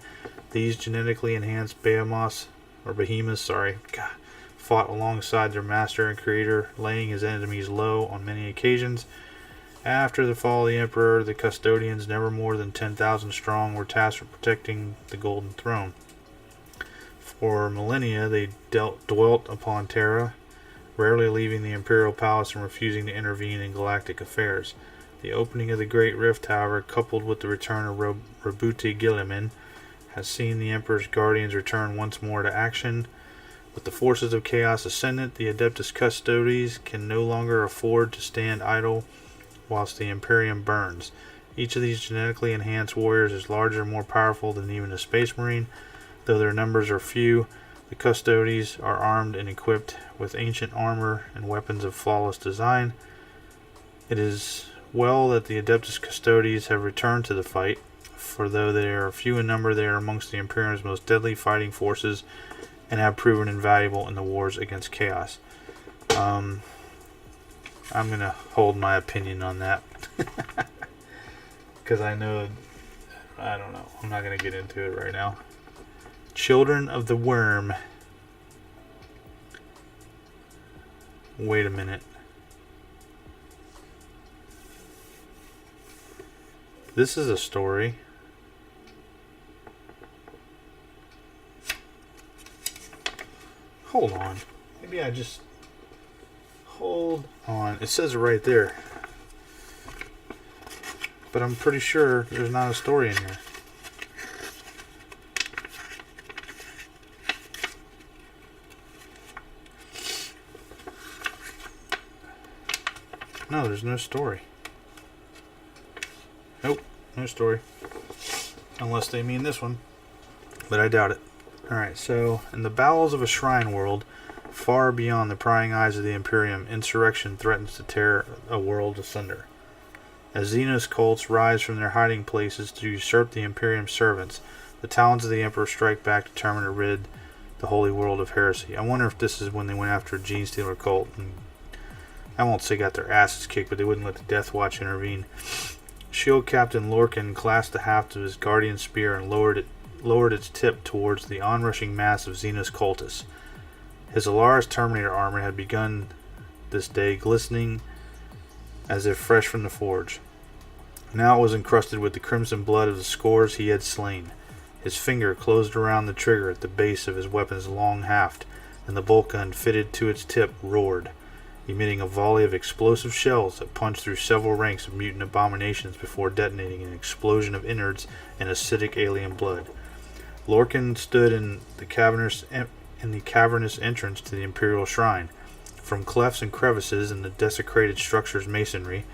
these genetically enhanced behemoths, fought alongside their master and creator, laying his enemies low on many occasions. After the fall of the Emperor, the Custodians, never more than 10,000 strong, were tasked with protecting the Golden Throne. For millennia, they dwelt upon Terra, rarely leaving the Imperial Palace and refusing to intervene in galactic affairs. The opening of the Great Rift, however, coupled with the return of Robuti Guilliman, has seen the Emperor's Guardians return once more to action. With the forces of Chaos ascendant, the Adeptus Custodes can no longer afford to stand idle whilst the Imperium burns. Each of these genetically enhanced warriors is larger and more powerful than even a Space Marine. Though their numbers are few, the Custodes are armed and equipped with ancient armor and weapons of flawless design. It is well that the Adeptus Custodes have returned to the fight, for though they are few in number, they are amongst the Imperium's most deadly fighting forces and have proven invaluable in the wars against Chaos. I'm going to hold my opinion on that. Because I don't know. I'm not going to get into it right now. Children of the Worm. Wait a minute. This is a story. Hold on. Maybe I just... Hold on. It says it right there. But I'm pretty sure there's not a story in here. No, there's no story. Nope, no story. Unless they mean this one. But I doubt it. Alright, so in the bowels of a shrine world, far beyond the prying eyes of the Imperium, insurrection threatens to tear a world asunder. As Xenos cults rise from their hiding places to usurp the Imperium's servants, the talons of the Emperor strike back, determined to rid the holy world of heresy. I wonder if this is when they went after a Gene Stealer cult and I won't say got their asses kicked, but they wouldn't let the Death Watch intervene. Shield Captain Lorcan clasped the haft of his Guardian Spear and lowered its tip towards the onrushing mass of Xenos cultists. His Alaris Terminator armor had begun this day, glistening as if fresh from the forge. Now it was encrusted with the crimson blood of the scores he had slain. His finger closed around the trigger at the base of his weapon's long haft, and the bolt gun fitted to its tip roared, emitting a volley of explosive shells that punched through several ranks of mutant abominations before detonating an explosion of innards and acidic alien blood. Lorcan stood in the cavernous entrance to the Imperial Shrine. From clefts and crevices in the desecrated structure's masonry,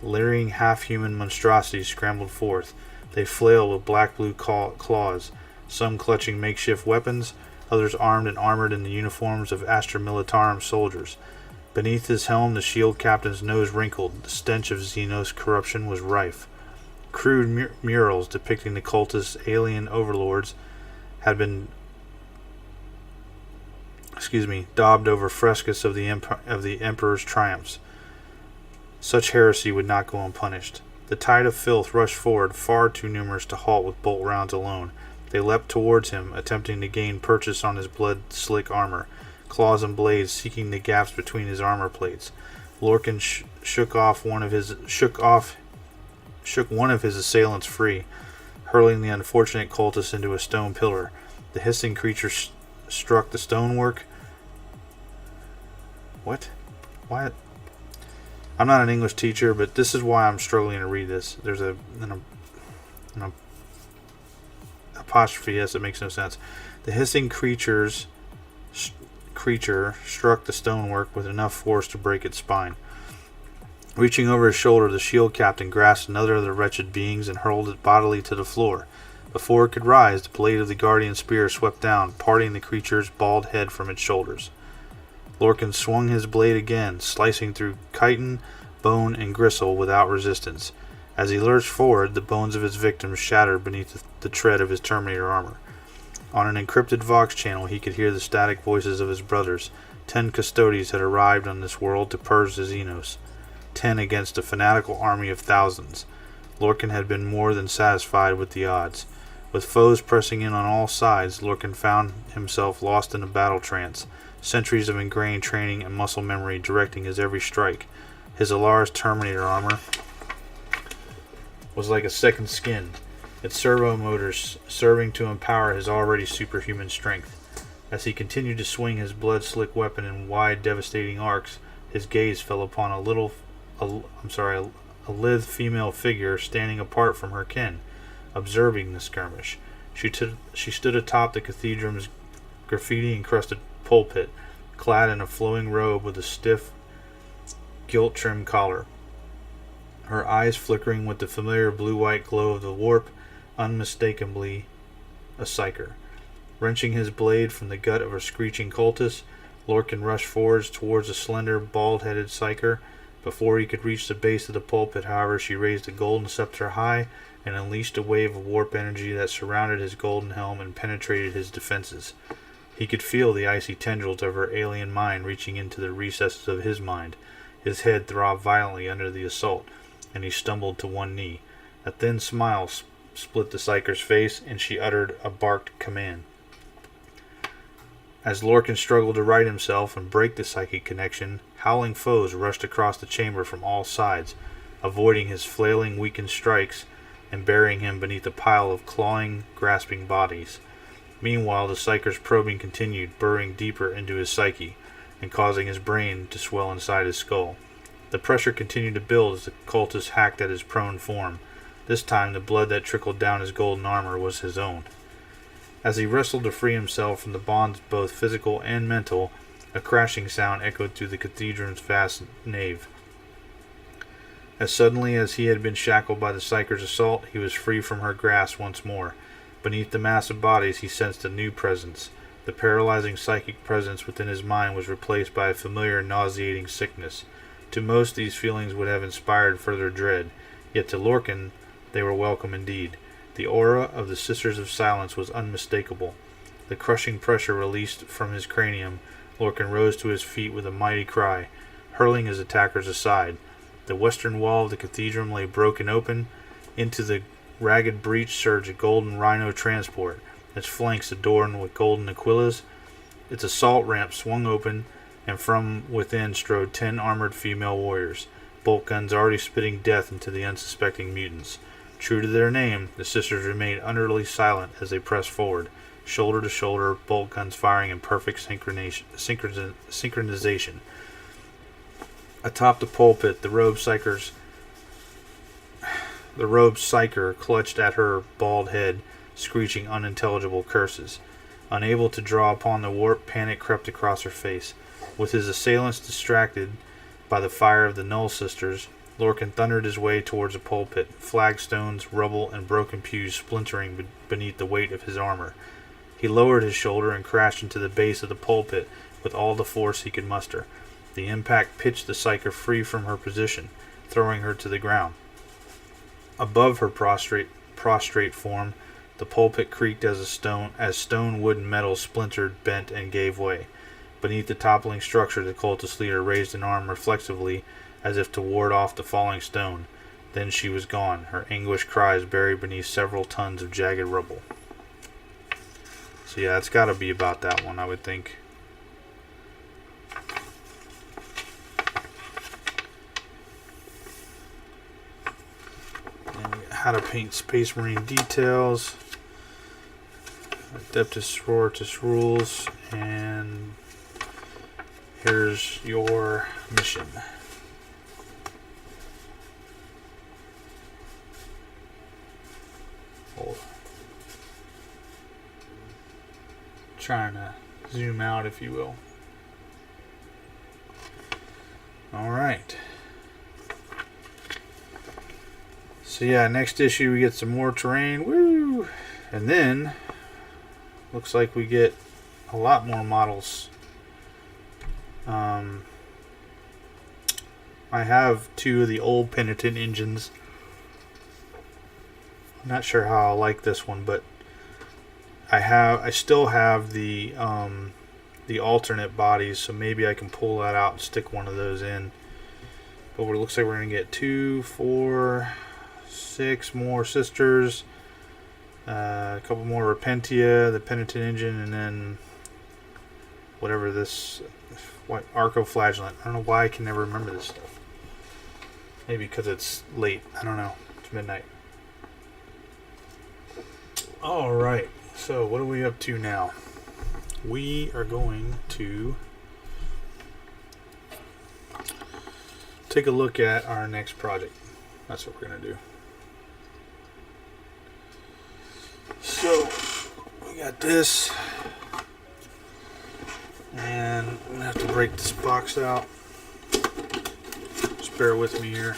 leering half-human monstrosities scrambled forth. They flailed with black-blue claws, some clutching makeshift weapons, others armed and armored in the uniforms of Astra Militarum soldiers. Beneath his helm, the shield captain's nose wrinkled. The stench of Xenos corruption was rife. Crude murals depicting the cultist alien overlords had been daubed over frescoes of the Emperor's triumphs. Such heresy would not go unpunished. The tide of filth rushed forward, far too numerous to halt with bolt rounds alone. They leapt towards him, attempting to gain purchase on his blood-slick armor, claws and blades seeking the gaps between his armor plates. Lorcan shook one of his assailants free, hurling the unfortunate cultist into a stone pillar. The hissing creature struck the stonework. What? Why? I'm not an English teacher, but this is why I'm struggling to read this. There's an apostrophe S that makes no sense. The hissing creature struck the stonework with enough force to break its spine. Reaching over his shoulder, the shield captain grasped another of the wretched beings and hurled it bodily to the floor. Before it could rise, the blade of the guardian spear swept down, parting the creature's bald head from its shoulders. Lorcan swung his blade again, slicing through chitin, bone, and gristle without resistance. As he lurched forward, the bones of his victim shattered beneath the tread of his Terminator armor. On an encrypted Vox channel, he could hear the static voices of his brothers. 10 custodies had arrived on this world to purge the Xenos. 10 against a fanatical army of thousands. Lorcan had been more than satisfied with the odds. With foes pressing in on all sides, Lorcan found himself lost in a battle trance, centuries of ingrained training and muscle memory directing his every strike. His Alaris Terminator armor was like a second skin, its servo motors serving to empower his already superhuman strength. As he continued to swing his blood-slick weapon in wide, devastating arcs, his gaze fell upon a lithe female figure standing apart from her kin, observing the skirmish. She stood atop the cathedral's graffiti-encrusted pulpit, clad in a flowing robe with a stiff, gilt-trimmed collar. Her eyes flickering with the familiar blue-white glow of the warp, unmistakably a psyker. Wrenching his blade from the gut of a screeching cultist, Lorcan rushed forwards towards a slender, bald-headed psyker. Before he could reach the base of the pulpit, however, she raised a golden scepter high and unleashed a wave of warp energy that surrounded his golden helm and penetrated his defenses. He could feel the icy tendrils of her alien mind reaching into the recesses of his mind. His head throbbed violently under the assault, and he stumbled to one knee. A thin smile split the psyker's face, and she uttered a barked command. As Lorcan struggled to right himself and break the psychic connection, howling foes rushed across the chamber from all sides, avoiding his flailing, weakened strikes and burying him beneath a pile of clawing, grasping bodies. Meanwhile, the psyker's probing continued, burrowing deeper into his psyche and causing his brain to swell inside his skull. The pressure continued to build as the cultist hacked at his prone form. This time, the blood that trickled down his golden armor was his own. As he wrestled to free himself from the bonds both physical and mental, a crashing sound echoed through the cathedral's vast nave. As suddenly as he had been shackled by the psyker's assault, he was free from her grasp once more. Beneath the mass of bodies, he sensed a new presence. The paralyzing psychic presence within his mind was replaced by a familiar, nauseating sickness. To most, these feelings would have inspired further dread, yet to Lorcan they were welcome indeed. The aura of the Sisters of Silence was unmistakable. The crushing pressure released from his cranium, Lorcan rose to his feet with a mighty cry, hurling his attackers aside. The western wall of the cathedral lay broken open. Into the ragged breach surged a golden rhino transport, its flanks adorned with golden aquillas. Its assault ramp swung open, and from within strode 10 armored female warriors, bolt guns already spitting death into the unsuspecting mutants. True to their name, the sisters remained utterly silent as they pressed forward, shoulder to shoulder, bolt guns firing in perfect synchronization. Atop the pulpit, the robed psyker clutched at her bald head, screeching unintelligible curses. Unable to draw upon the warp, panic crept across her face. With his assailants distracted by the fire of the Null Sisters, Lorcan thundered his way towards the pulpit, flagstones, rubble, and broken pews splintering beneath the weight of his armor. He lowered his shoulder and crashed into the base of the pulpit with all the force he could muster. The impact pitched the psyker free from her position, throwing her to the ground. Above her prostrate form, the pulpit creaked as stone, wood, and metal splintered, bent, and gave way. Beneath the toppling structure, the cultist leader raised an arm reflexively as if to ward off the falling stone. Then she was gone, her anguished cries buried beneath several tons of jagged rubble. So yeah, it's got to be about that one, I would think. And how to paint Space Marine details, Adeptus Sororitas rules, and here's your mission. Trying to zoom out, if you will. Alright. So yeah, next issue we get some more terrain. Woo! And then looks like we get a lot more models. I have 2 of the old Penitent engines. I'm not sure how I'll like this one, but I still have the alternate bodies, so maybe I can pull that out and stick one of those in. But it looks like we're gonna get 2, 4, 6 more sisters, a couple more Repentia, the Penitent engine, and then whatever this, what, Arcoflagellant. I don't know why I can never remember this stuff. Maybe because it's late. I don't know. It's midnight. Alright, so what are we up to now? We are going to take a look at our next project. That's what we're going to do. So, we got this. And I'm going to have to break this box out. Just bear with me here.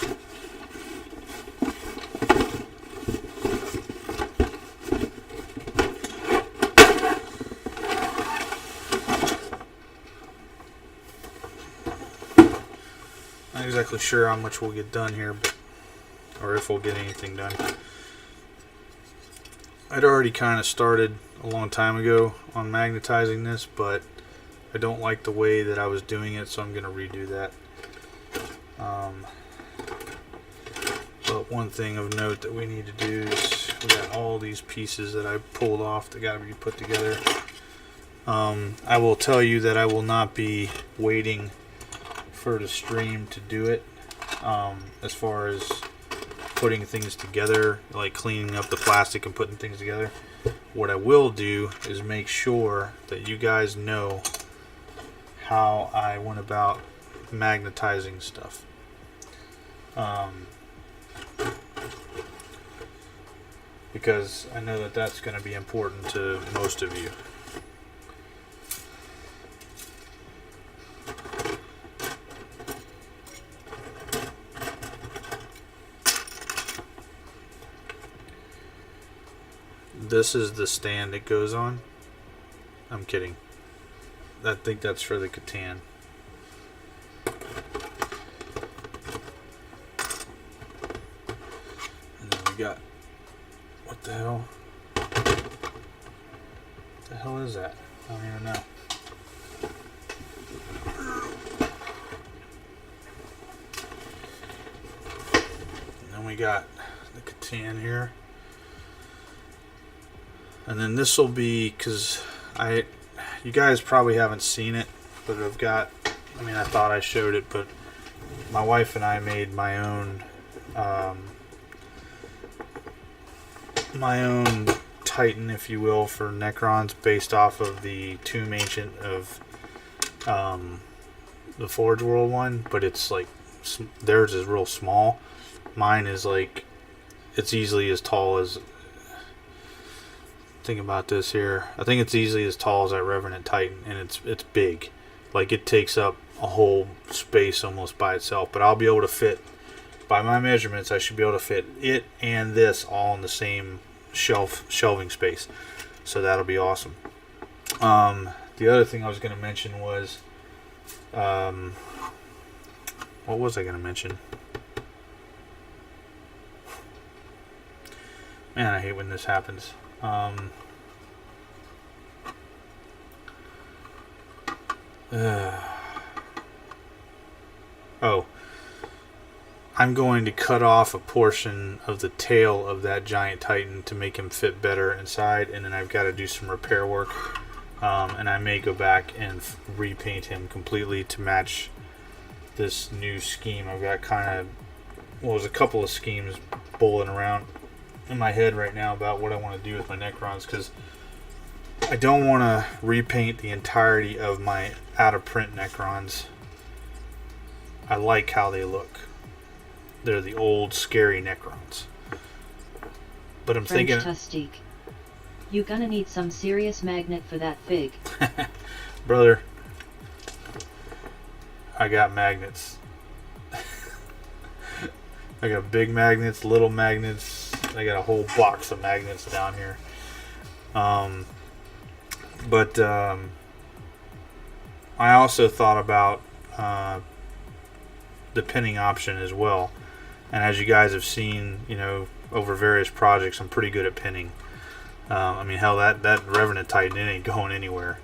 Not exactly sure how much we'll get done here, but, or if we'll get anything done. I'd already kind of started a long time ago on magnetizing this, but I don't like the way that I was doing it, so I'm going to redo that. But one thing of note that we need to do is we got all these pieces that I pulled off that got to be put together. I will tell you that I will not be waiting for the stream to do it, as far as putting things together, like cleaning up the plastic and putting things together. What I will do is make sure that you guys know how I went about magnetizing stuff. Because I know that that's going to be important to most of you. This is the stand it goes on. I'm kidding. I think that's for the Catan. And then we got, what the hell? What the hell is that? I don't even know. And then we got the Catan here. And then this will be, because you guys probably haven't seen it, but I've got, I mean, I thought I showed it, but my wife and I made my own Titan, if you will, for Necrons, based off of the Tomb Ancient of the Forge World one, but it's like, theirs is real small. Mine is like, it's easily as tall as, think about this here. I think it's easily as tall as that Revenant Titan, and it's big. Like, it takes up a whole space almost by itself. But I'll be able to fit, by my measurements, I should be able to fit it and this all in the same shelving space. So that'll be awesome. The other thing I was going to mention was, what was I going to mention? Man, I hate when this happens. Oh, I'm going to cut off a portion of the tail of that giant Titan to make him fit better inside, and then I've got to do some repair work, and I may go back and repaint him completely to match this new scheme. I've got kind of, well, there's a couple of schemes bowling around in my head right now about what I want to do with my Necrons, because I don't want to repaint the entirety of my out of print Necrons. I like how they look. They're the old scary Necrons. But I'm French thinking, Tustique. You gonna need some serious magnet for that fig. brother, I got magnets. I got big magnets, little magnets. I got a whole box of magnets down here. But I also thought about the pinning option as well. And as you guys have seen, you know, over various projects, I'm pretty good at pinning. I mean, hell, that Revenant Titan, it ain't going anywhere.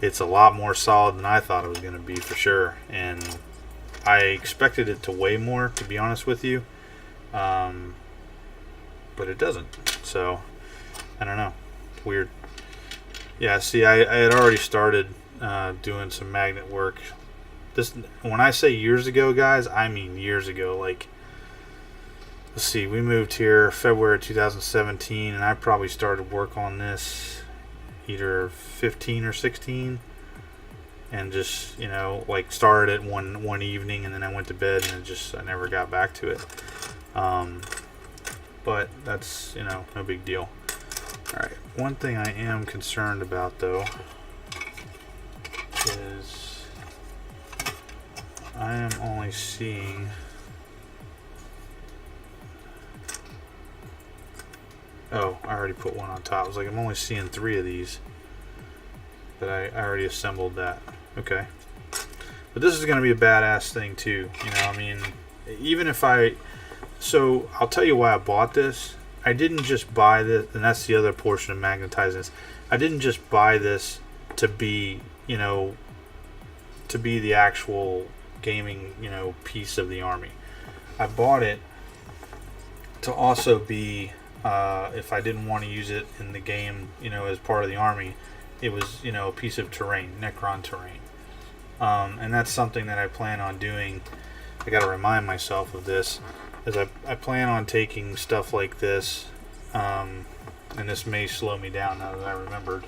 It's a lot more solid than I thought it was going to be, for sure. And I expected it to weigh more, to be honest with you. But it doesn't. So, I don't know. It's weird. Yeah, see, I had already started doing some magnet work. When I say years ago, guys, I mean years ago. Like, let's see, we moved here February 2017, and I probably started work on this either 15 or 16, and just, you know, like started it one evening, and then I went to bed, and I never got back to it. But that's, you know, no big deal. All right, one thing I am concerned about though is I am only seeing oh, I already put one on top. I was like, I'm only seeing 3 of these, but I already assembled that. Okay, but this is going to be a badass thing too, you know. I mean, even if so I'll tell you why I bought this. I didn't just buy this, and that's the other portion of magnetizing this. I didn't just buy this to be, you know, to be the actual gaming, you know, piece of the army. I bought it to also be, if I didn't want to use it in the game, you know, as part of the army, it was, you know, a piece of terrain, Necron terrain. And that's something that I plan on doing. I got to remind myself of this. As I plan on taking stuff like this, and this may slow me down now that I remembered.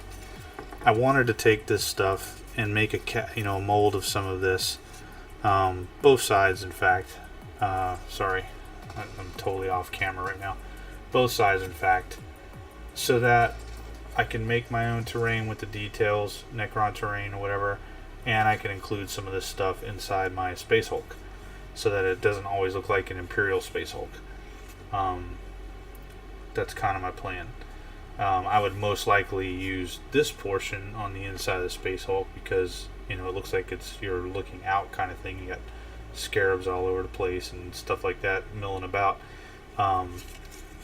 I wanted to take this stuff and make a mold of some of this, both sides, in fact. Sorry, I'm totally off camera right now. Both sides, in fact, so that I can make my own terrain with the details, Necron terrain or whatever, and I can include some of this stuff inside my Space Hulk, so that it doesn't always look like an Imperial Space Hulk. That's kind of my plan. I would most likely use this portion on the inside of the Space Hulk because, you know, it looks like you're looking out kind of thing. You got scarabs all over the place and stuff like that milling about.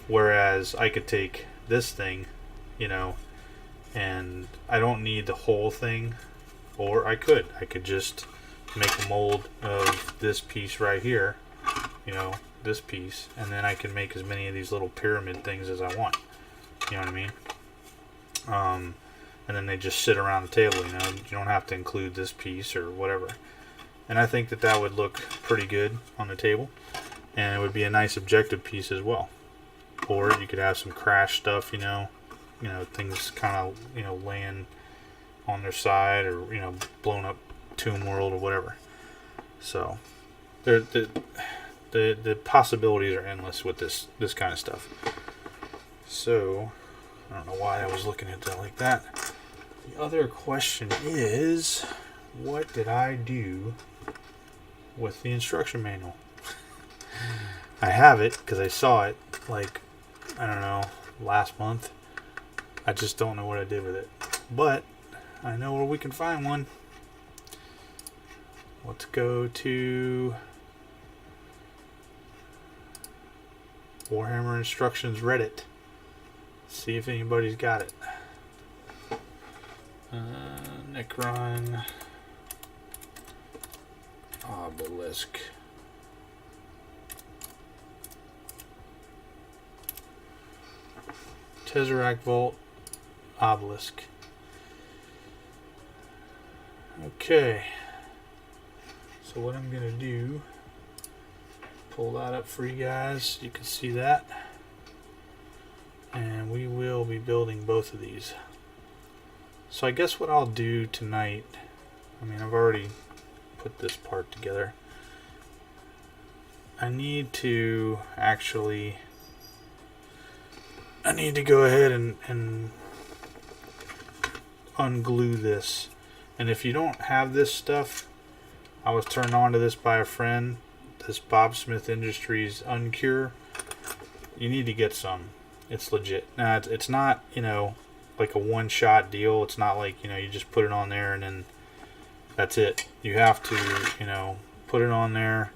Whereas I could take this thing, you know, and I don't need the whole thing, or I could just make a mold of this piece right here, you know, this piece, and then I can make as many of these little pyramid things as I want. You know what I mean? And then they just sit around the table, you know. You don't have to include this piece or whatever. And I think that would look pretty good on the table, and it would be a nice objective piece as well. Or you could have some crash stuff, you know, things kind of, you know, laying on their side, or, you know, blown up Tomb World or whatever. So the possibilities are endless with this kind of stuff. So I don't know why I was looking at that like that. The other question is, what did I do with the instruction manual? I have it because I saw it, like, I don't know, last month. I just don't know what I did with it, but I know where we can find one. Let's go to Warhammer Instructions Reddit. See if anybody's got it. Necron Obelisk. Tesseract Vault Obelisk. Okay. So what I'm going to do, pull that up for you guys. You can see that. And we will be building both of these. So I guess what I'll do tonight, I mean, I've already put this part together. I need to go ahead and unglue this. And if you don't have this stuff, I was turned on to this by a friend this Bob Smith Industries Uncure, you need to get some. It's legit. Now, it's not, you know, like a one-shot deal. It's not like, you know, you just put it on there and then that's it. You have to, you know, put it on there,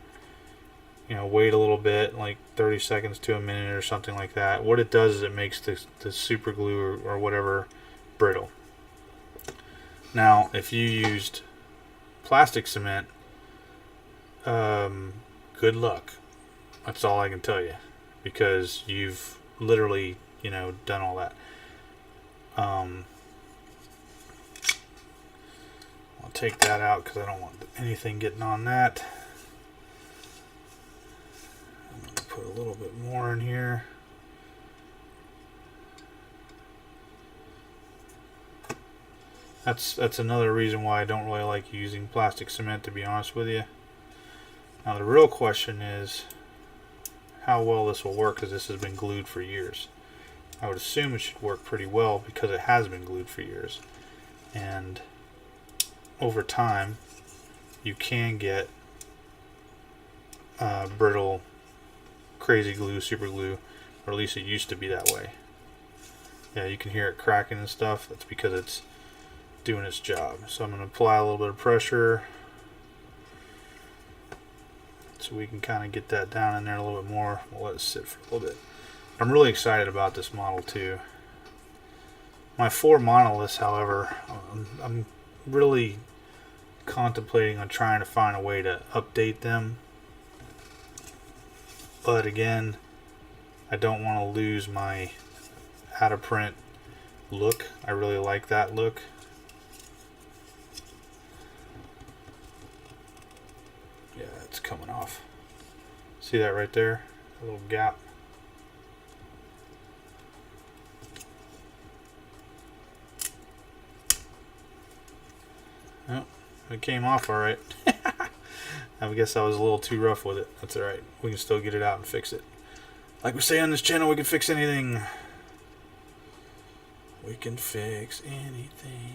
you know, wait a little bit, like 30 seconds to a minute or something like that. What it does is it makes the super glue or whatever brittle. Now, if you used plastic cement, good luck. That's all I can tell you, because you've literally, you know, done all that. I'll take that out because I don't want anything getting on that. I'm going to put a little bit more in here. That's another reason why I don't really like using plastic cement, to be honest with you. Now the real question is how well this will work, because this has been glued for years. I would assume it should work pretty well because it has been glued for years. And over time you can get brittle, crazy glue, super glue, or at least it used to be that way. Yeah, you can hear it cracking and stuff. That's because it's doing its job. So I'm going to apply a little bit of pressure so we can kind of get that down in there a little bit more. We'll let it sit for a little bit. I'm really excited about this model too. My 4 monoliths, however, I'm really contemplating on trying to find a way to update them. But again, I don't want to lose my out of print look. I really like that look. Yeah, it's coming off. See that right there? A little gap. Oh, it came off all right. I guess I was a little too rough with it. That's all right. We can still get it out and fix it. Like we say on this channel, we can fix anything. We can fix anything.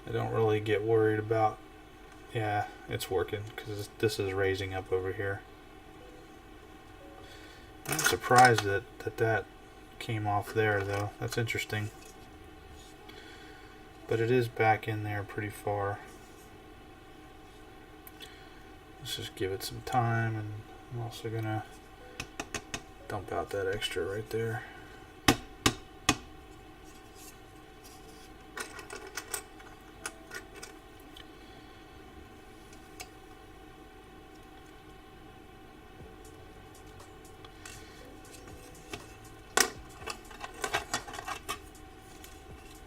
I don't really get worried about, yeah, it's working because this is raising up over here. I'm surprised that came off there though. That's interesting. But it is back in there pretty far. Let's just give it some time, and I'm also gonna dump out that extra right there.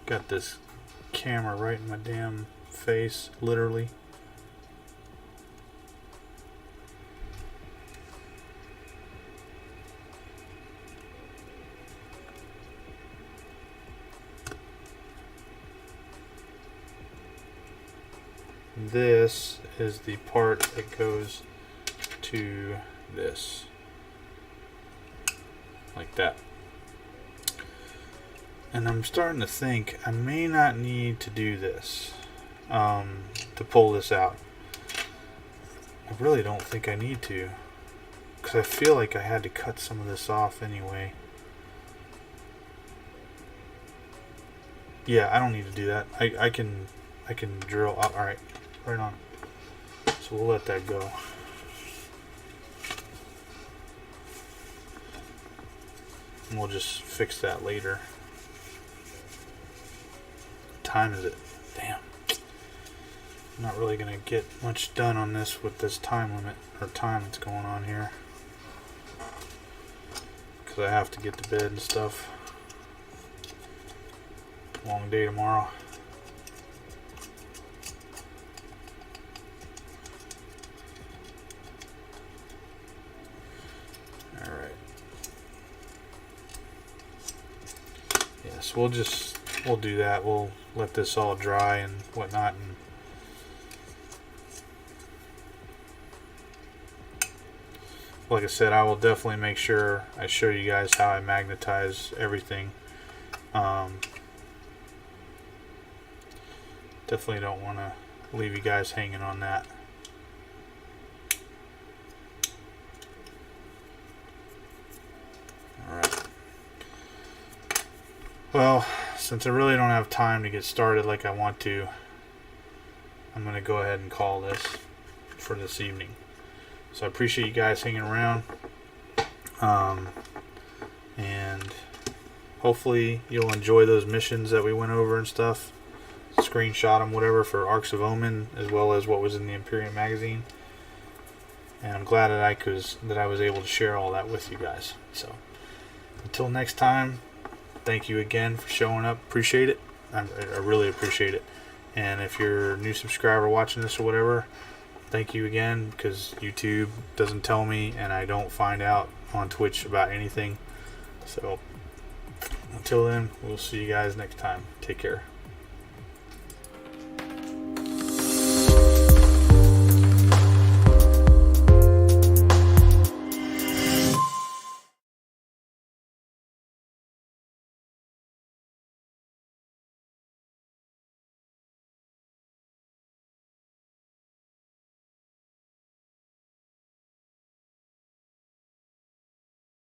Got this camera right in my damn face, literally. This is the part that goes to this, like that. And I'm starting to think I may not need to do this to pull this out. I really don't think I need to, because I feel like I had to cut some of this off anyway. Yeah, I don't need to do that. I can drill. All right, right on. So we'll let that go. And we'll just fix that later. Time is it? Damn. I'm not really gonna get much done on this with this time limit or time that's going on here, because I have to get to bed and stuff. Long day tomorrow. Alright. Yeah, so we'll do that. We'll let this all dry and whatnot, and like I said, I will definitely make sure I show you guys how I magnetize everything. Definitely don't want to leave you guys hanging on that. Alright. Well, since I really don't have time to get started like I want to, I'm going to go ahead and call this for this evening. So I appreciate you guys hanging around. And hopefully you'll enjoy those missions that we went over and stuff. Screenshot them, whatever, for Arcs of Omen, as well as what was in the Imperium magazine. And I'm glad that I was able to share all that with you guys. So until next time, thank you again for showing up. Appreciate it. I really appreciate it. And if you're a new subscriber watching this or whatever, thank you again, because YouTube doesn't tell me and I don't find out on Twitch about anything. So until then, we'll see you guys next time. Take care.